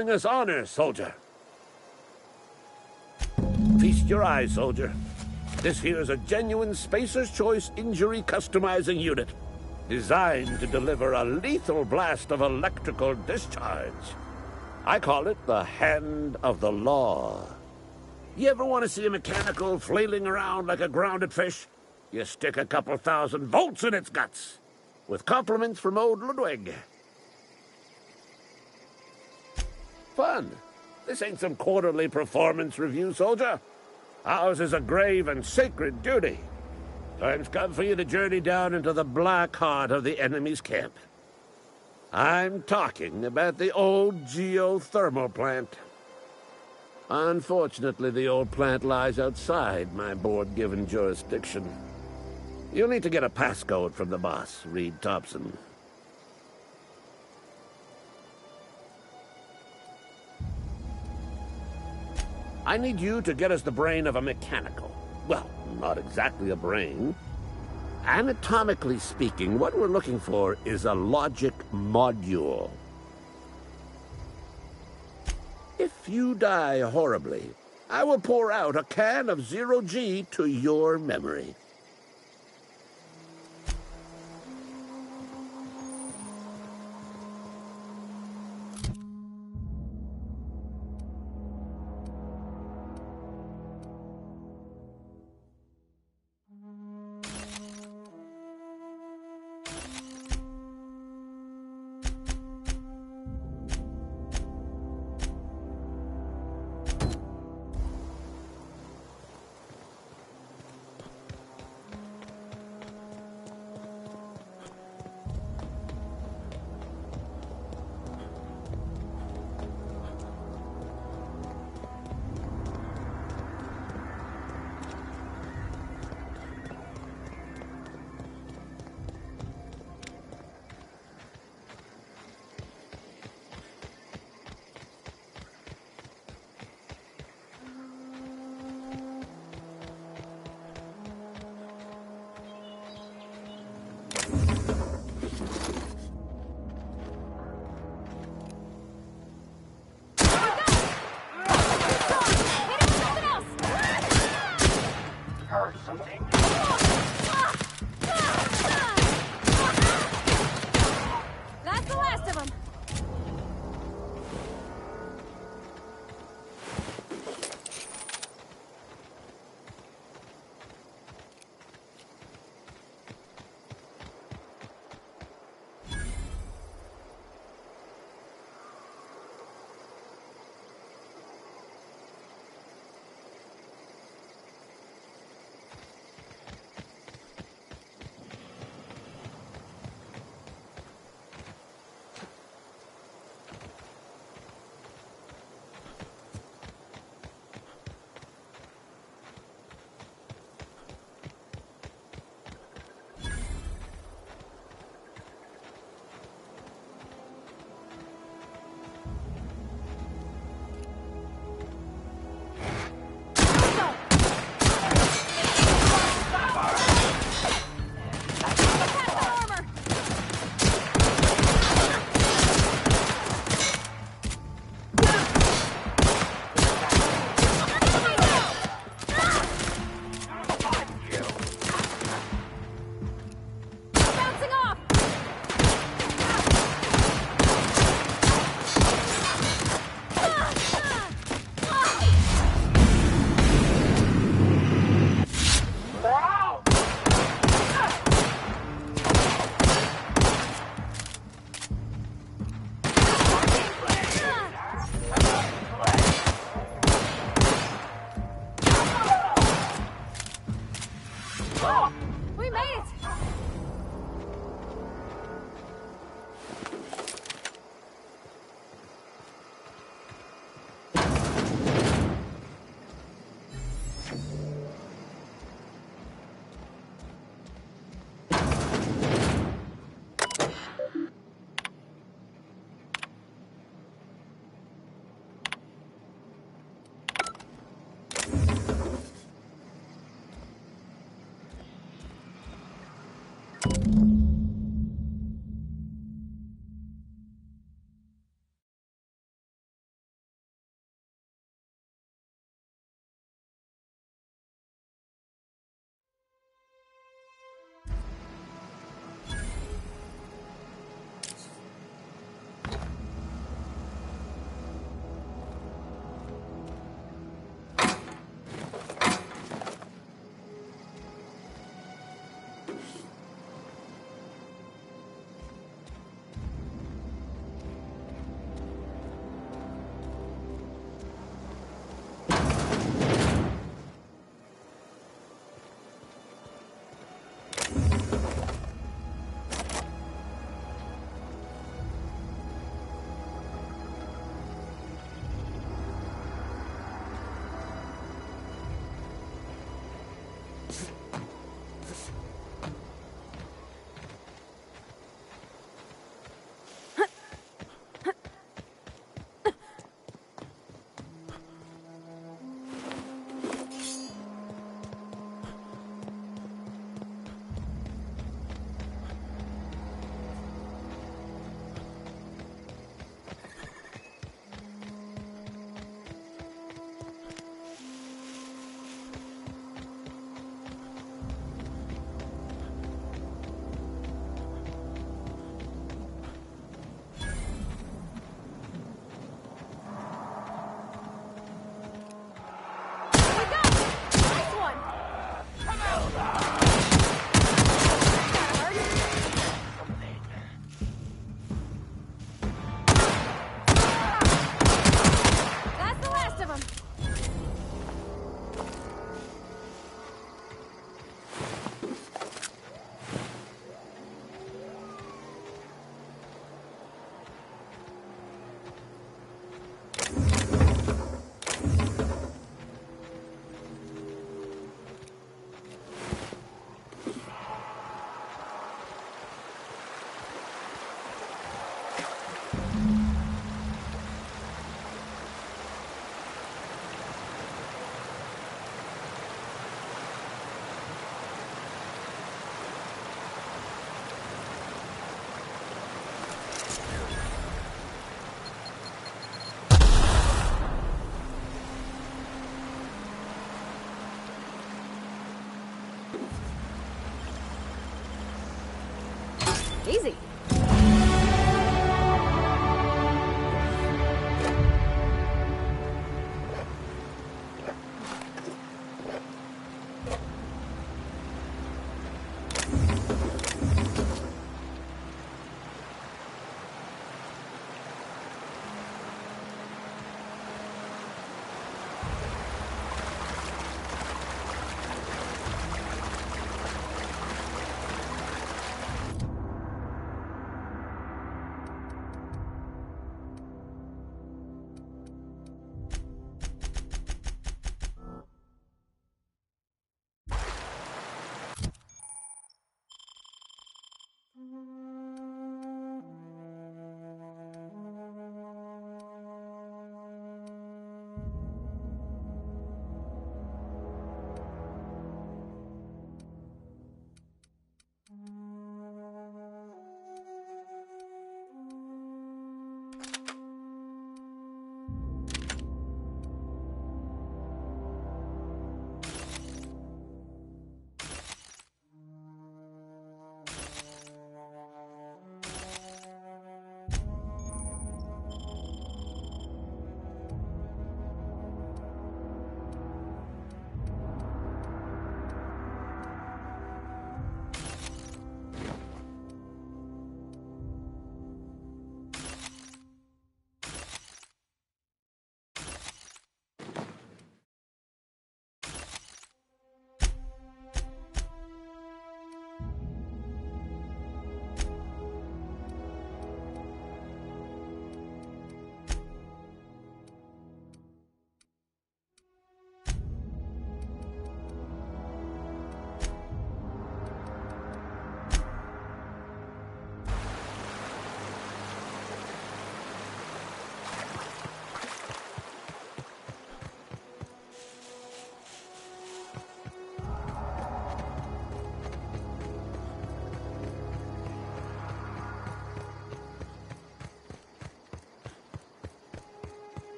bring us honor, soldier. Feast your eyes, soldier. This here is a genuine Spacer's Choice injury customizing unit, designed to deliver a lethal blast of electrical discharge. I call it the Hand of the Law. You ever want to see a mechanical flailing around like a grounded fish? You stick a couple thousand volts in its guts. With compliments from old Ludwig. Fun. This ain't some quarterly performance review, soldier. Ours is a grave and sacred duty. Time's come for you to journey down into the black heart of the enemy's camp. I'm talking about the old geothermal plant. Unfortunately, the old plant lies outside my board-given jurisdiction. You'll need to get a passcode from the boss, Reed Thompson. I need you to get us the brain of a mechanical. Well, not exactly a brain. Anatomically speaking, what we're looking for is a logic module. If you die horribly, I will pour out a can of 0G to your memory. That's the last of them.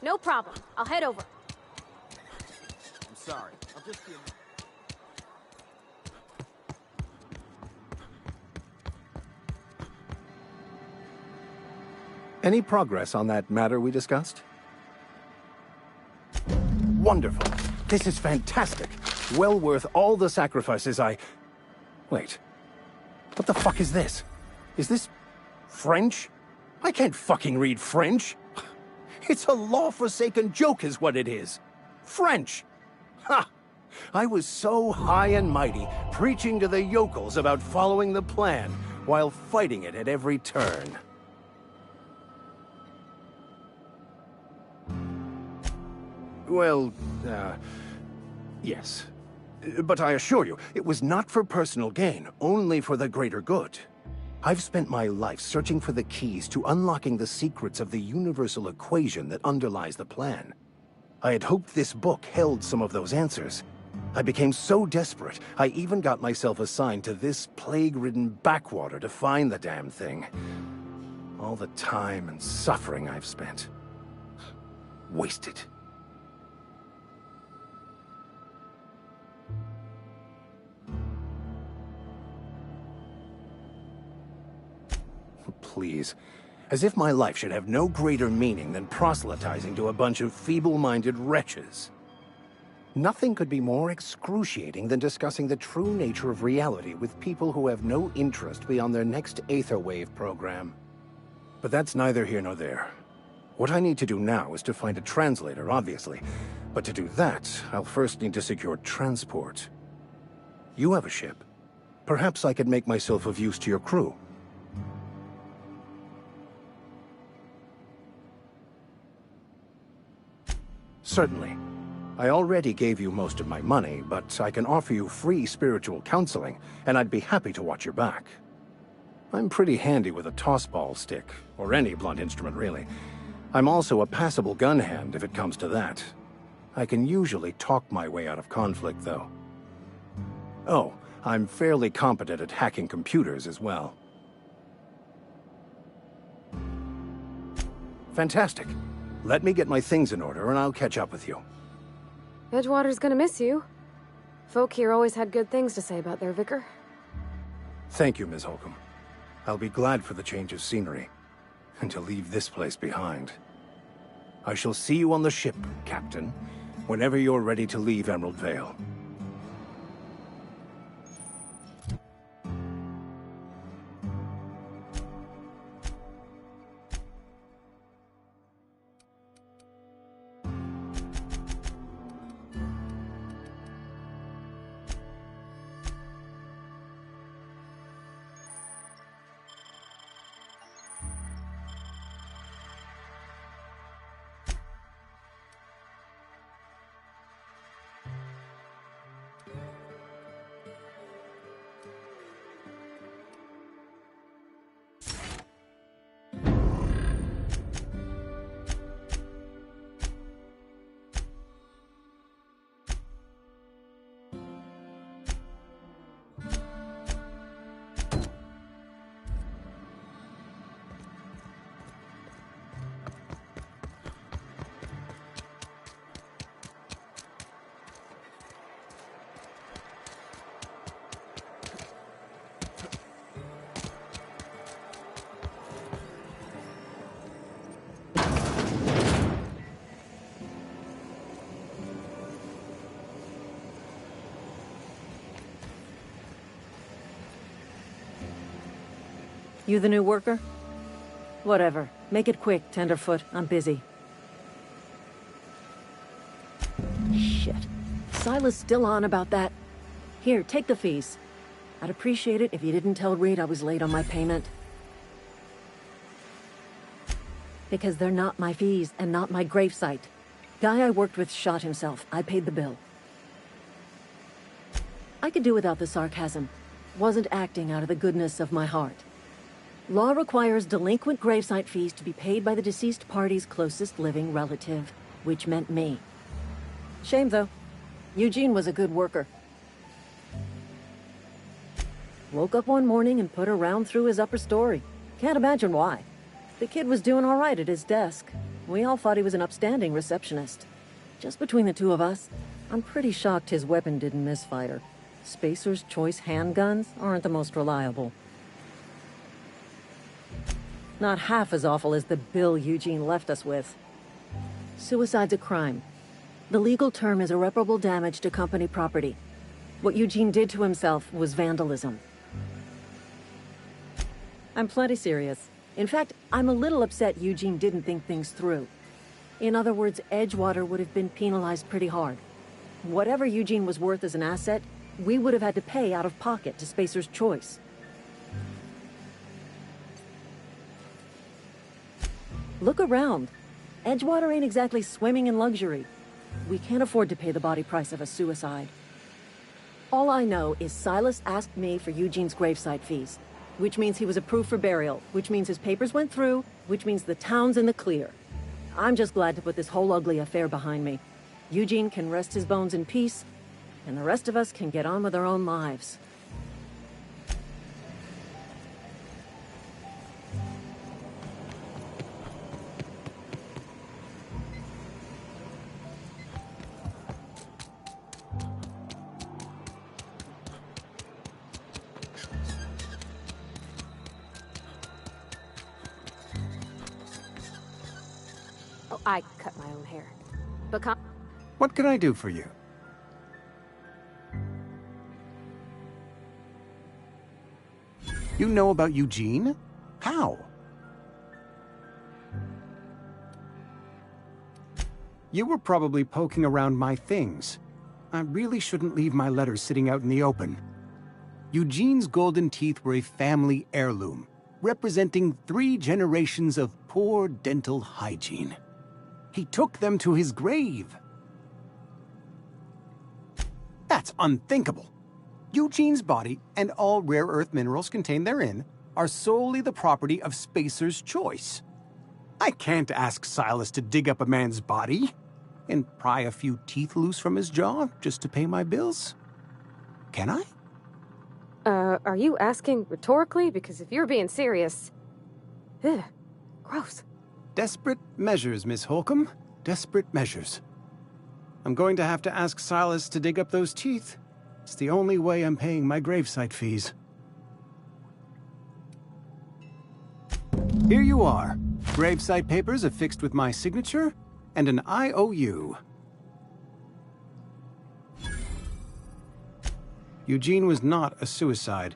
No problem. I'll head over. I'm sorry. I'll just be a minute. Any progress on that matter we discussed? Wonderful. This is fantastic. Well worth all the sacrifices I... Wait. What the fuck is this? Is this... French? I can't fucking read French. It's a law-forsaken joke is what it is. French! Ha! I was so high and mighty, preaching to the yokels about following the plan, while fighting it at every turn. Well, yes. But I assure you, it was not for personal gain, only for the greater good. I've spent my life searching for the keys to unlocking the secrets of the universal equation that underlies the plan. I had hoped this book held some of those answers. I became so desperate, I even got myself assigned to this plague-ridden backwater to find the damn thing. All the time and suffering I've spent. Wasted. Please. As if my life should have no greater meaning than proselytizing to a bunch of feeble-minded wretches. Nothing could be more excruciating than discussing the true nature of reality with people who have no interest beyond their next Aetherwave program. But that's neither here nor there. What I need to do now is to find a translator, obviously. But to do that, I'll first need to secure transport. You have a ship. Perhaps I could make myself of use to your crew. Certainly. I already gave you most of my money, but I can offer you free spiritual counseling, and I'd be happy to watch your back. I'm pretty handy with a tossball stick, or any blunt instrument, really. I'm also a passable gun hand, if it comes to that. I can usually talk my way out of conflict, though. Oh, I'm fairly competent at hacking computers as well. Fantastic. Let me get my things in order, and I'll catch up with you. Edgewater's gonna miss you. Folk here always had good things to say about their vicar. Thank you, Ms. Holcomb. I'll be glad for the change of scenery, and to leave this place behind. I shall see you on the ship, Captain, whenever you're ready to leave Emerald Vale. You the new worker? Whatever. Make it quick, Tenderfoot. I'm busy. Shit. Silas still on about that. Here, take the fees. I'd appreciate it if you didn't tell Reed I was late on my payment. Because they're not my fees and not my gravesite. Guy I worked with shot himself. I paid the bill. I could do without the sarcasm. Wasn't acting out of the goodness of my heart. Law requires delinquent gravesite fees to be paid by the deceased party's closest living relative, which meant me. Shame, though. Eugene was a good worker. Woke up one morning and put a round through his upper story. Can't imagine why. The kid was doing all right at his desk. We all thought he was an upstanding receptionist. Just between the two of us, I'm pretty shocked his weapon didn't misfire. Spacer's Choice handguns aren't the most reliable. Not half as awful as the bill Eugene left us with. Suicide's a crime. The legal term is irreparable damage to company property. What Eugene did to himself was vandalism. I'm plenty serious. In fact, I'm a little upset Eugene didn't think things through. In other words, Edgewater would have been penalized pretty hard. Whatever Eugene was worth as an asset, we would have had to pay out of pocket to Spacer's Choice. Look around. Edgewater ain't exactly swimming in luxury. We can't afford to pay the body price of a suicide. All I know is Silas asked me for Eugene's gravesite fees, which means he was approved for burial, which means his papers went through, which means the town's in the clear. I'm just glad to put this whole ugly affair behind me. Eugene can rest his bones in peace, and the rest of us can get on with our own lives. Oh, I cut my own hair. But What can I do for you? You know about Eugene? How? You were probably poking around my things. I really shouldn't leave my letters sitting out in the open. Eugene's golden teeth were a family heirloom, representing 3 generations of poor dental hygiene. He took them to his grave. That's unthinkable. Eugene's body and all rare earth minerals contained therein are solely the property of Spacer's Choice. I can't ask Silas to dig up a man's body and pry a few teeth loose from his jaw just to pay my bills. Can I? Are you asking rhetorically? Because if you're being serious... Ugh, gross. Desperate measures, Miss Holcomb. Desperate measures. I'm going to have to ask Silas to dig up those teeth. It's the only way I'm paying my gravesite fees. Here you are. Gravesite papers affixed with my signature and an IOU. Eugene was not a suicide.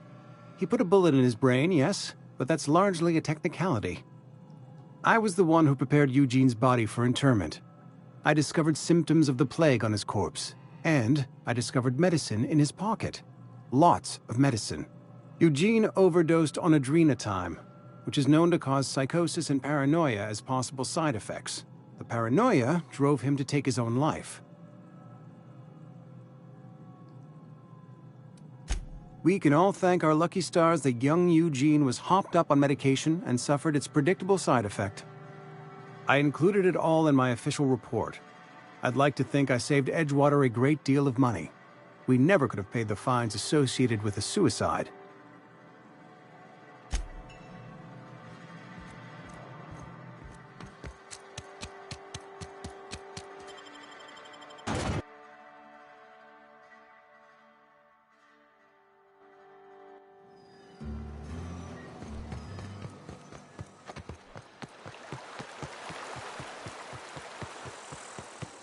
He put a bullet in his brain, yes, but that's largely a technicality. I was the one who prepared Eugene's body for interment. I discovered symptoms of the plague on his corpse, and I discovered medicine in his pocket. Lots of medicine. Eugene overdosed on adrenatime, which is known to cause psychosis and paranoia as possible side effects. The paranoia drove him to take his own life. We can all thank our lucky stars that young Eugene was hopped up on medication and suffered its predictable side effect. I included it all in my official report. I'd like to think I saved Edgewater a great deal of money. We never could have paid the fines associated with a suicide.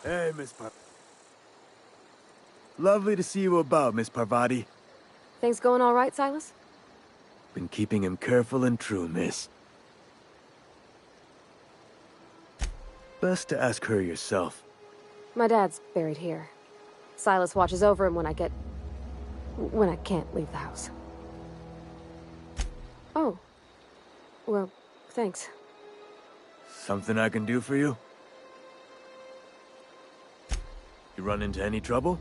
Hey, Lovely to see you about, Miss Parvati. Things going all right, Silas? Been keeping him careful and true, miss. Best to ask her yourself. My dad's buried here. Silas watches over him when I can't leave the house. Oh. Well, thanks. Something I can do for you? You run into any trouble?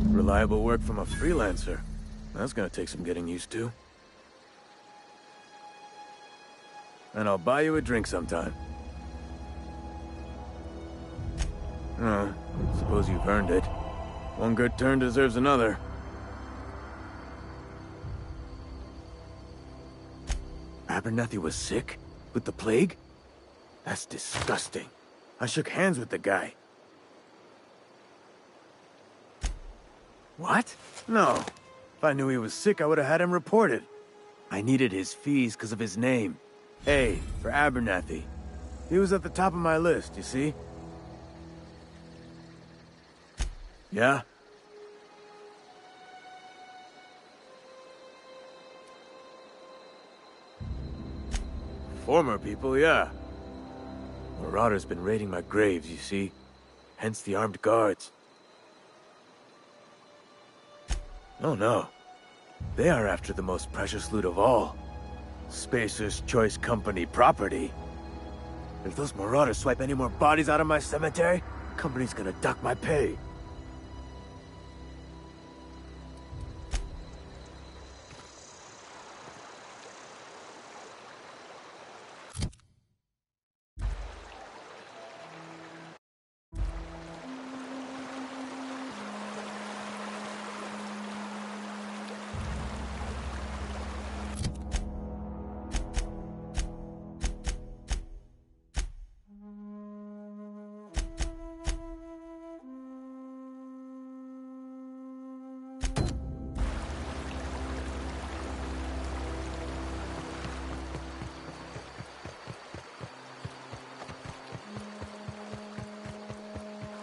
Reliable work from a freelancer. That's gonna take some getting used to. And I'll buy you a drink sometime. Suppose you've earned it. One good turn deserves another. Abernathy was sick? With the plague? That's disgusting. I shook hands with the guy. What? No. If I knew he was sick, I would have had him reported. I needed his fees because of his name. A, for Abernathy. He was at the top of my list, you see? Yeah? Former people, yeah. Marauders been raiding my graves, you see? Hence the armed guards. Oh no. They are after the most precious loot of all. Spacer's Choice Company property. If those marauders swipe any more bodies out of my cemetery, company's gonna duck my pay.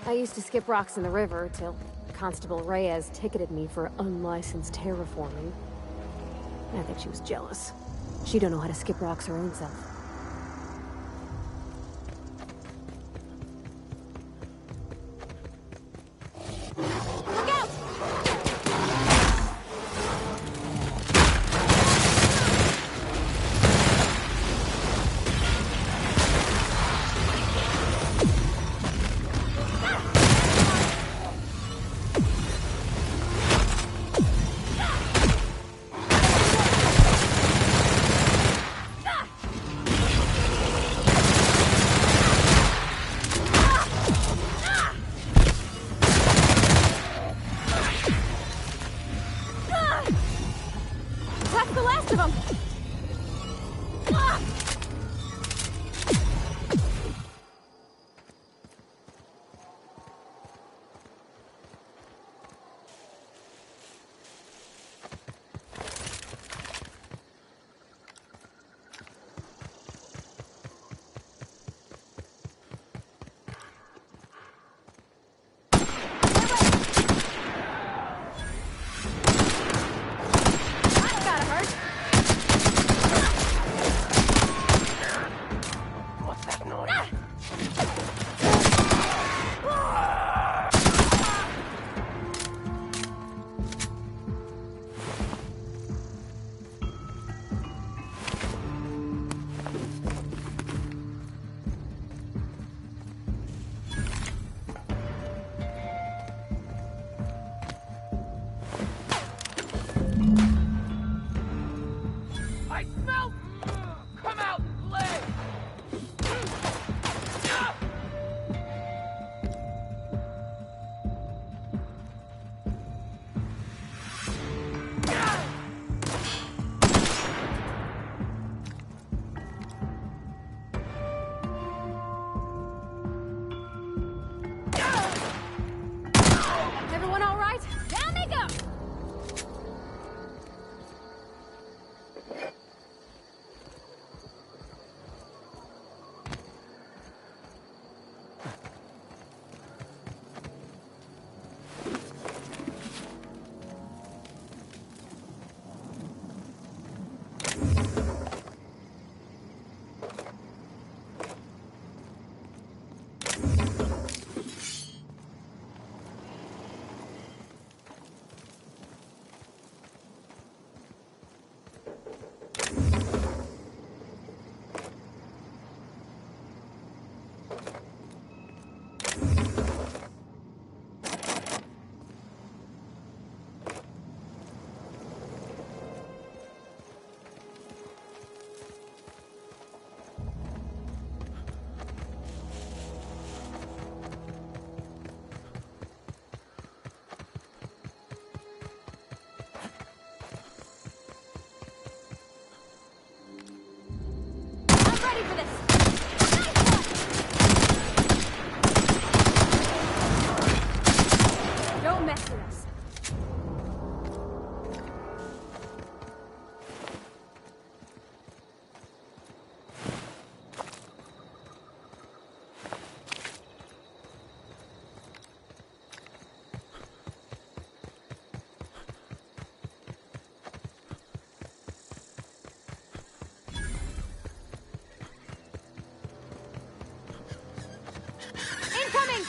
I used to skip rocks in the river till Constable Reyes ticketed me for unlicensed terraforming. I think she was jealous. She don't know how to skip rocks her own self. watching us. Incoming!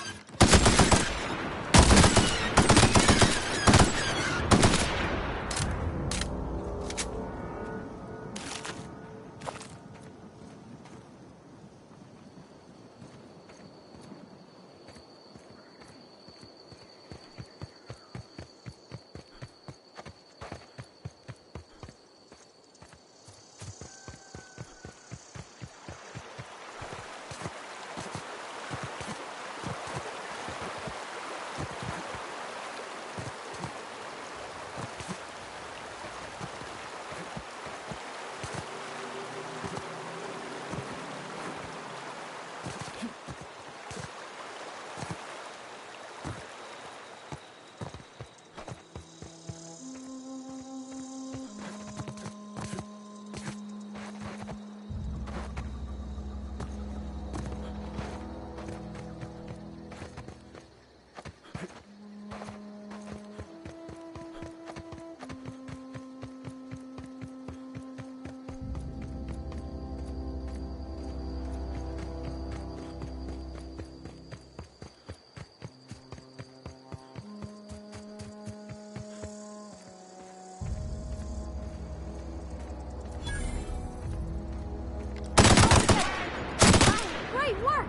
Great work!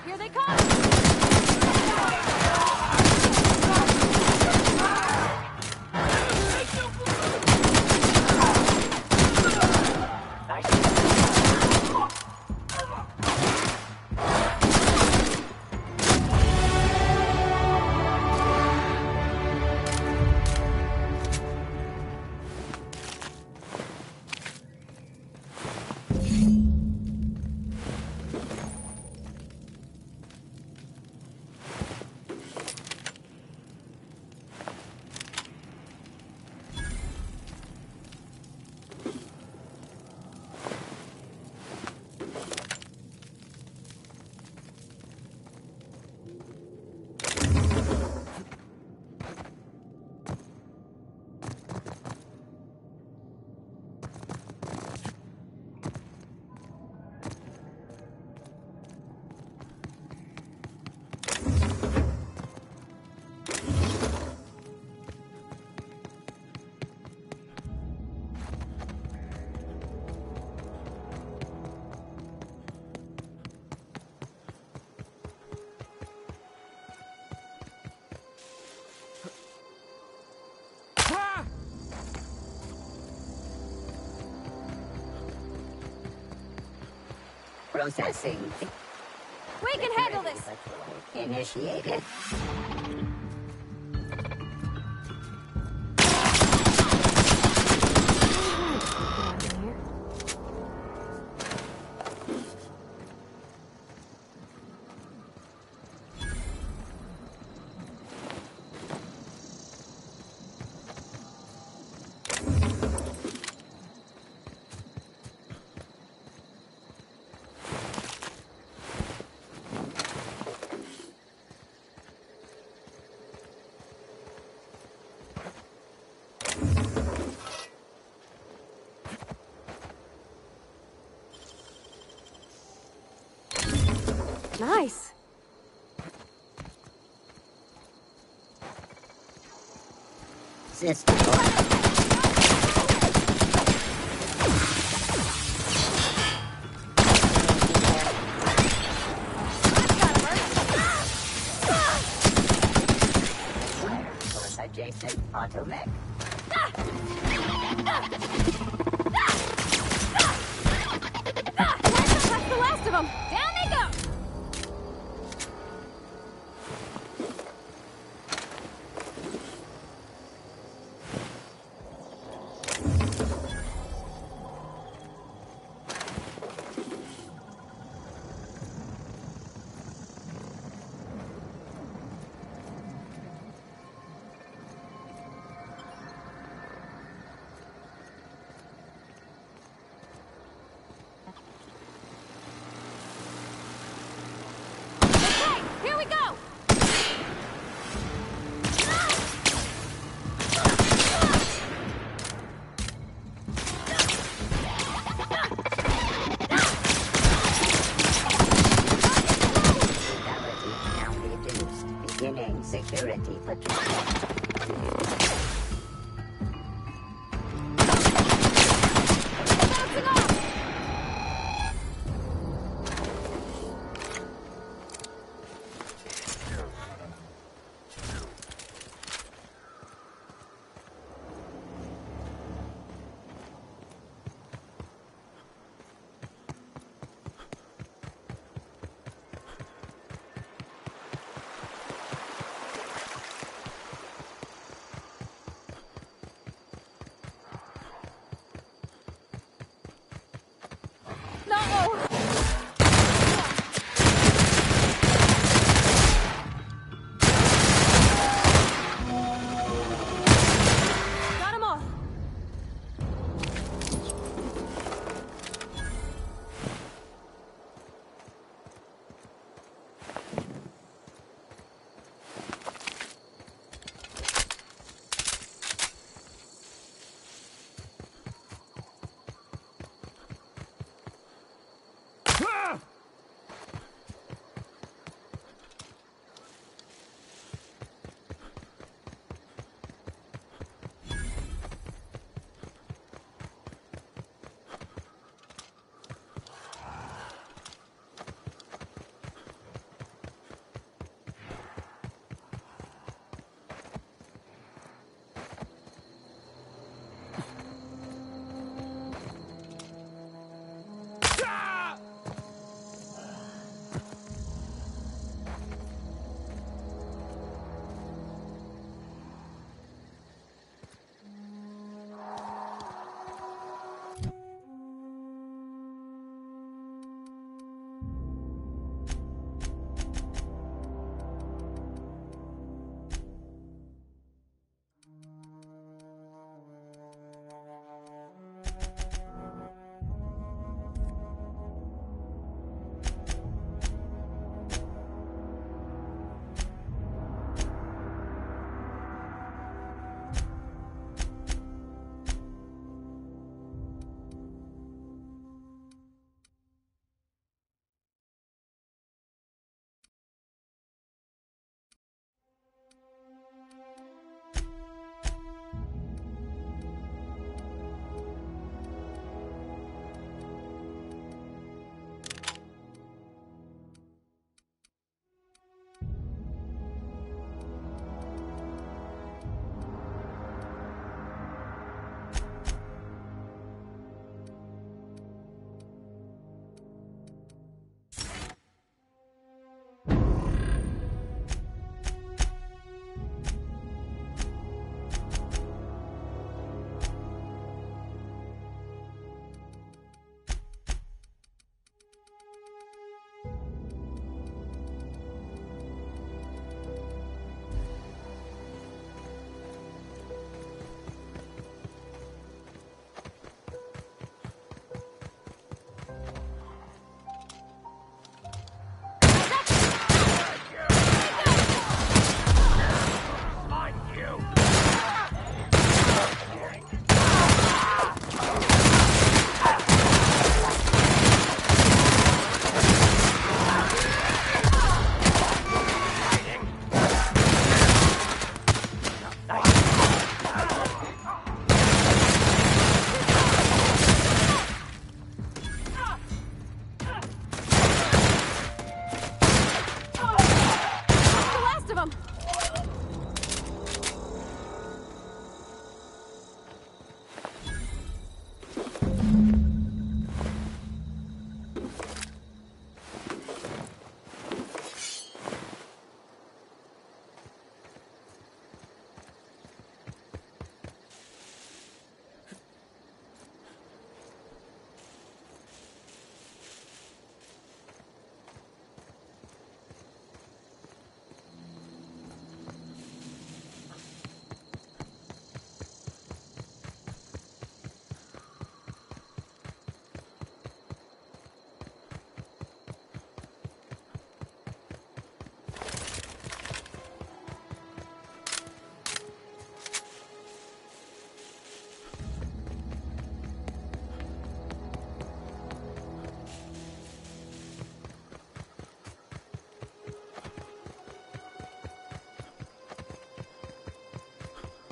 Here they come! Processing. We can handle this! Initiated. Nice! System. Adjacent automech. That's the last of them! Down they go! security patrol.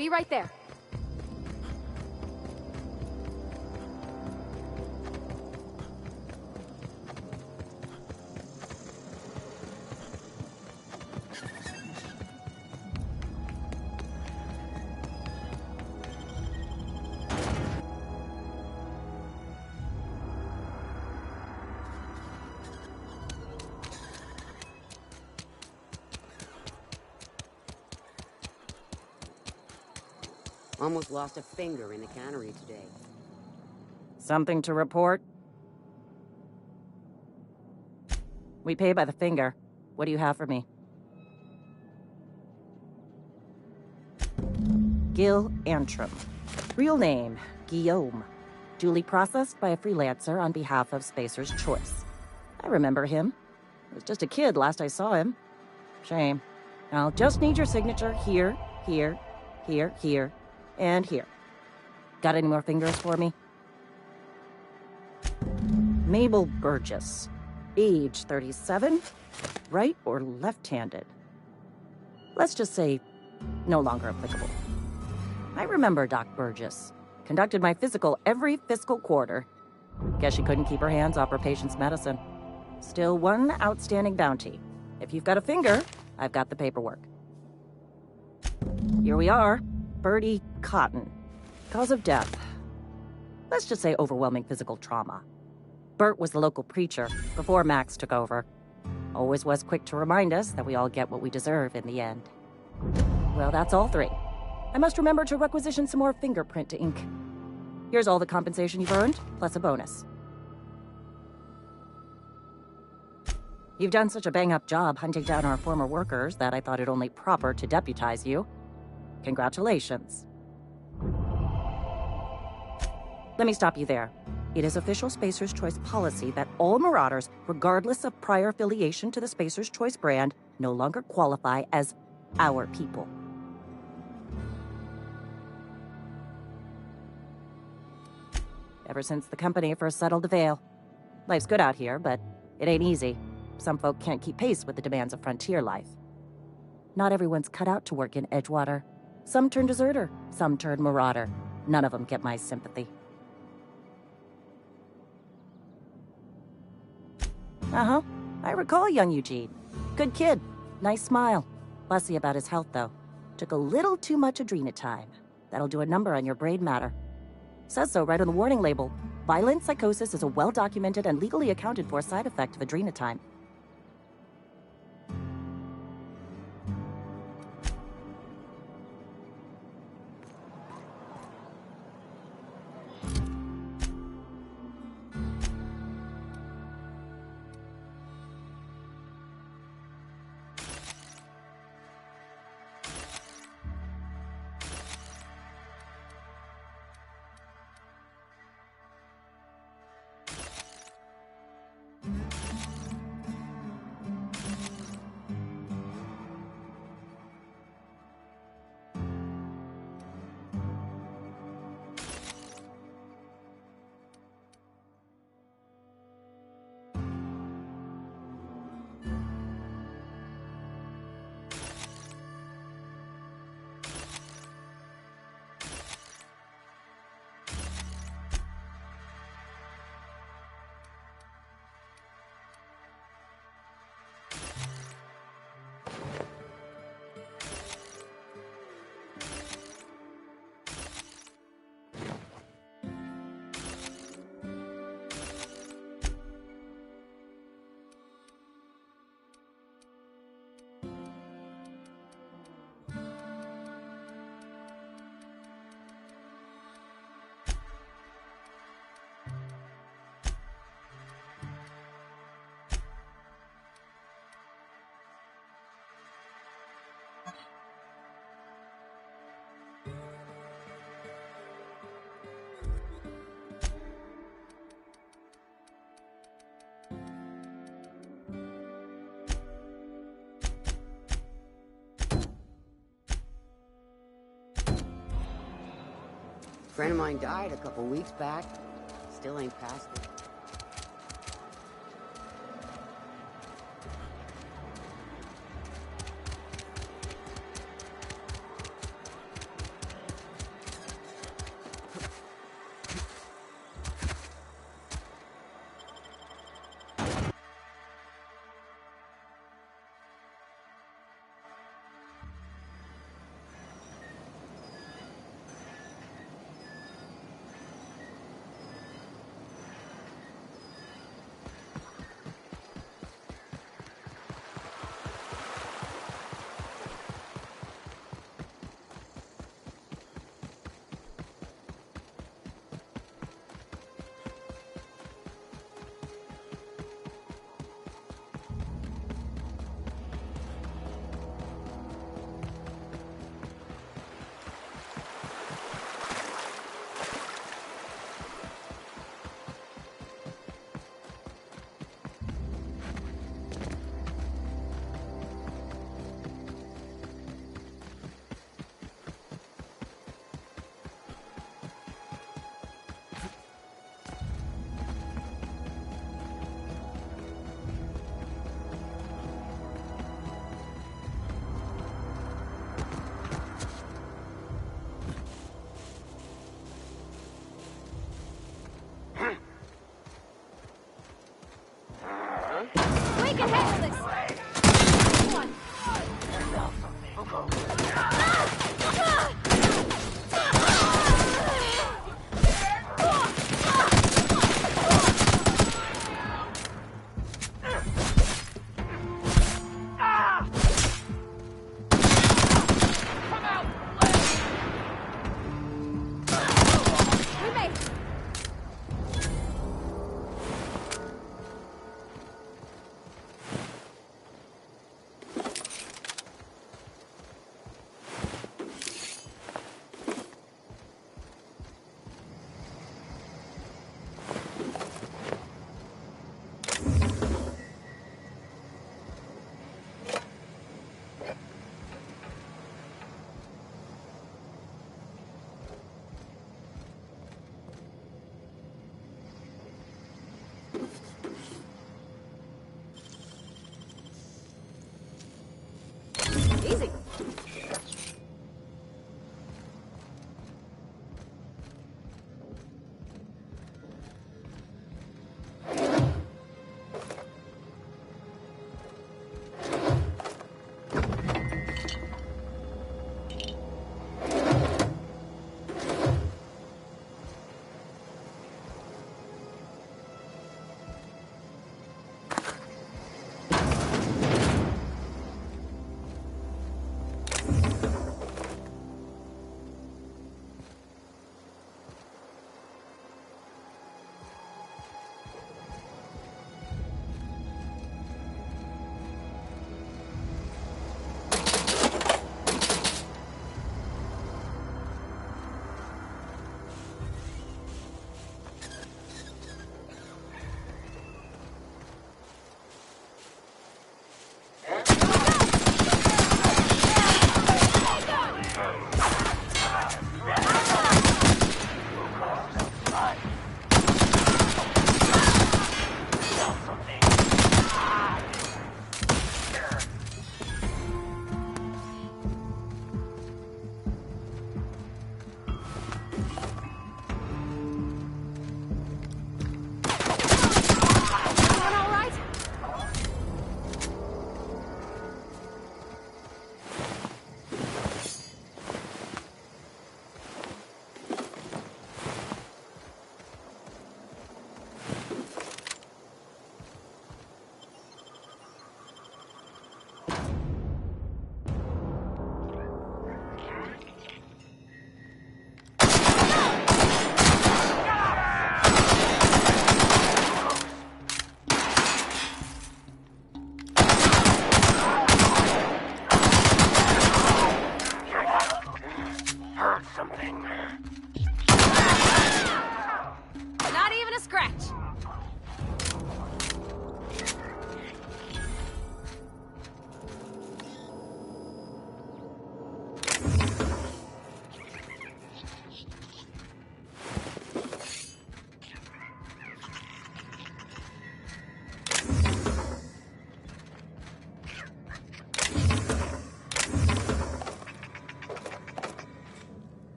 be right there. Almost lost a finger in the cannery today. Something to report? We pay by the finger. What do you have for me? Gil Antrim. Real name, Guillaume. Duly processed by a freelancer on behalf of Spacer's Choice. I remember him. I was just a kid last I saw him. Shame. I'll just need your signature here, here, here, here, and here. Got any more fingers for me? Mabel Burgess. Age 37. Right or left-handed? Let's just say no longer applicable. I remember Doc Burgess. Conducted my physical every fiscal quarter. Guess she couldn't keep her hands off her patient's medicine. Still one outstanding bounty. If you've got a finger, I've got the paperwork. Here we are. Bertie Cotton. Cause of death. Let's just say overwhelming physical trauma. Bert was the local preacher before Max took over. Always was quick to remind us that we all get what we deserve in the end. Well, that's all three. I must remember to requisition some more fingerprint to ink. Here's all the compensation you've earned, plus a bonus. You've done such a bang-up job hunting down our former workers that I thought it only proper to deputize you. Congratulations. Let me stop you there. It is official Spacer's Choice policy that all Marauders, regardless of prior affiliation to the Spacer's Choice brand, no longer qualify as our people. Ever since the company first settled the Vale. Life's good out here, but it ain't easy. Some folk can't keep pace with the demands of frontier life. Not everyone's cut out to work in Edgewater. Some turn deserter, some turn marauder. None of them get my sympathy. Uh-huh. I recall young Eugene. Good kid. Nice smile. Fussy about his health, though. Took a little too much adrenatime. That'll do a number on your brain matter. Says so right on the warning label. Violent psychosis is a well-documented and legally accounted for side effect of adrenatime. A friend of mine died a couple weeks back. Still ain't past it.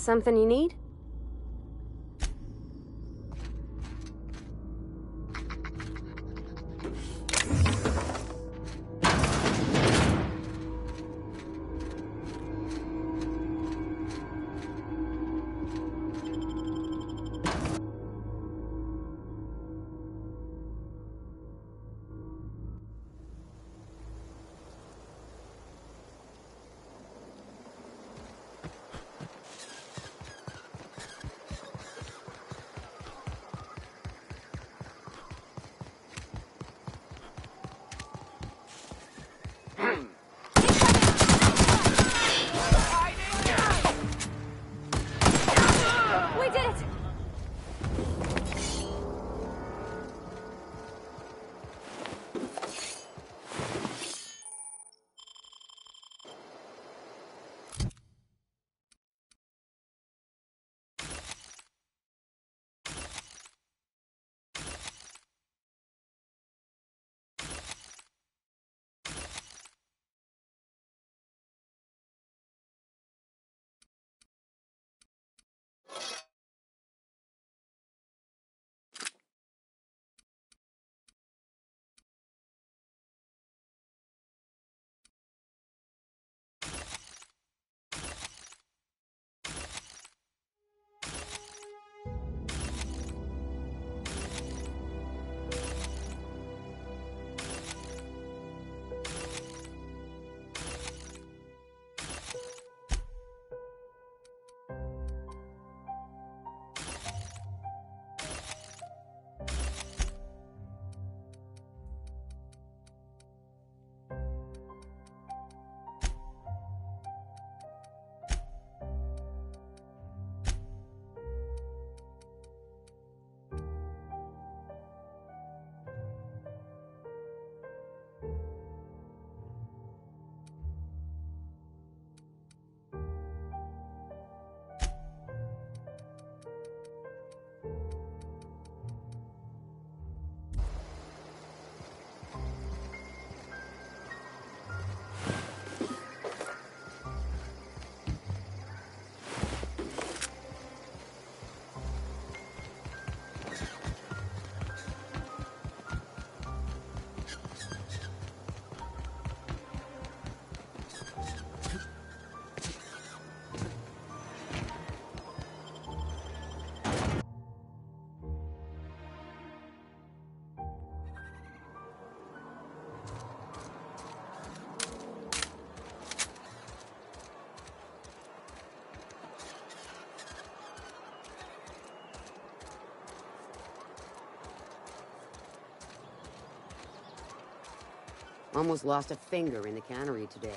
Something you need? Almost lost a finger in the cannery today.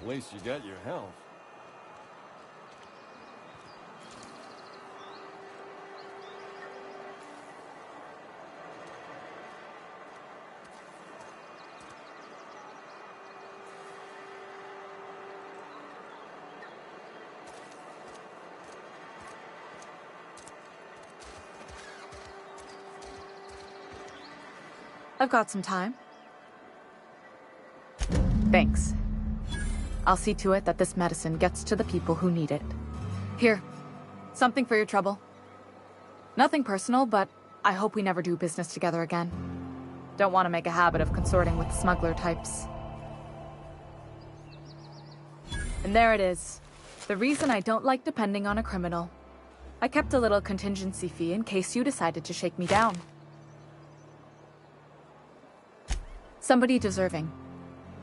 At least you got your health. I've got some time. Thanks. I'll see to it that this medicine gets to the people who need it. Here, something for your trouble. Nothing personal, but I hope we never do business together again. Don't want to make a habit of consorting with smuggler types. And there it is. The reason I don't like depending on a criminal. I kept a little contingency fee in case you decided to shake me down. Somebody deserving.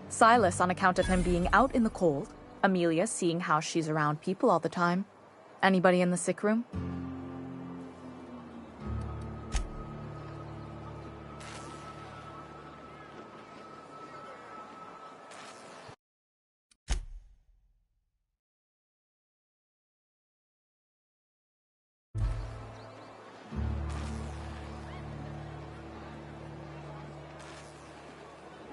Silas on account of him being out in the cold. Amelia seeing how she's around people all the time. Anybody in the sick room?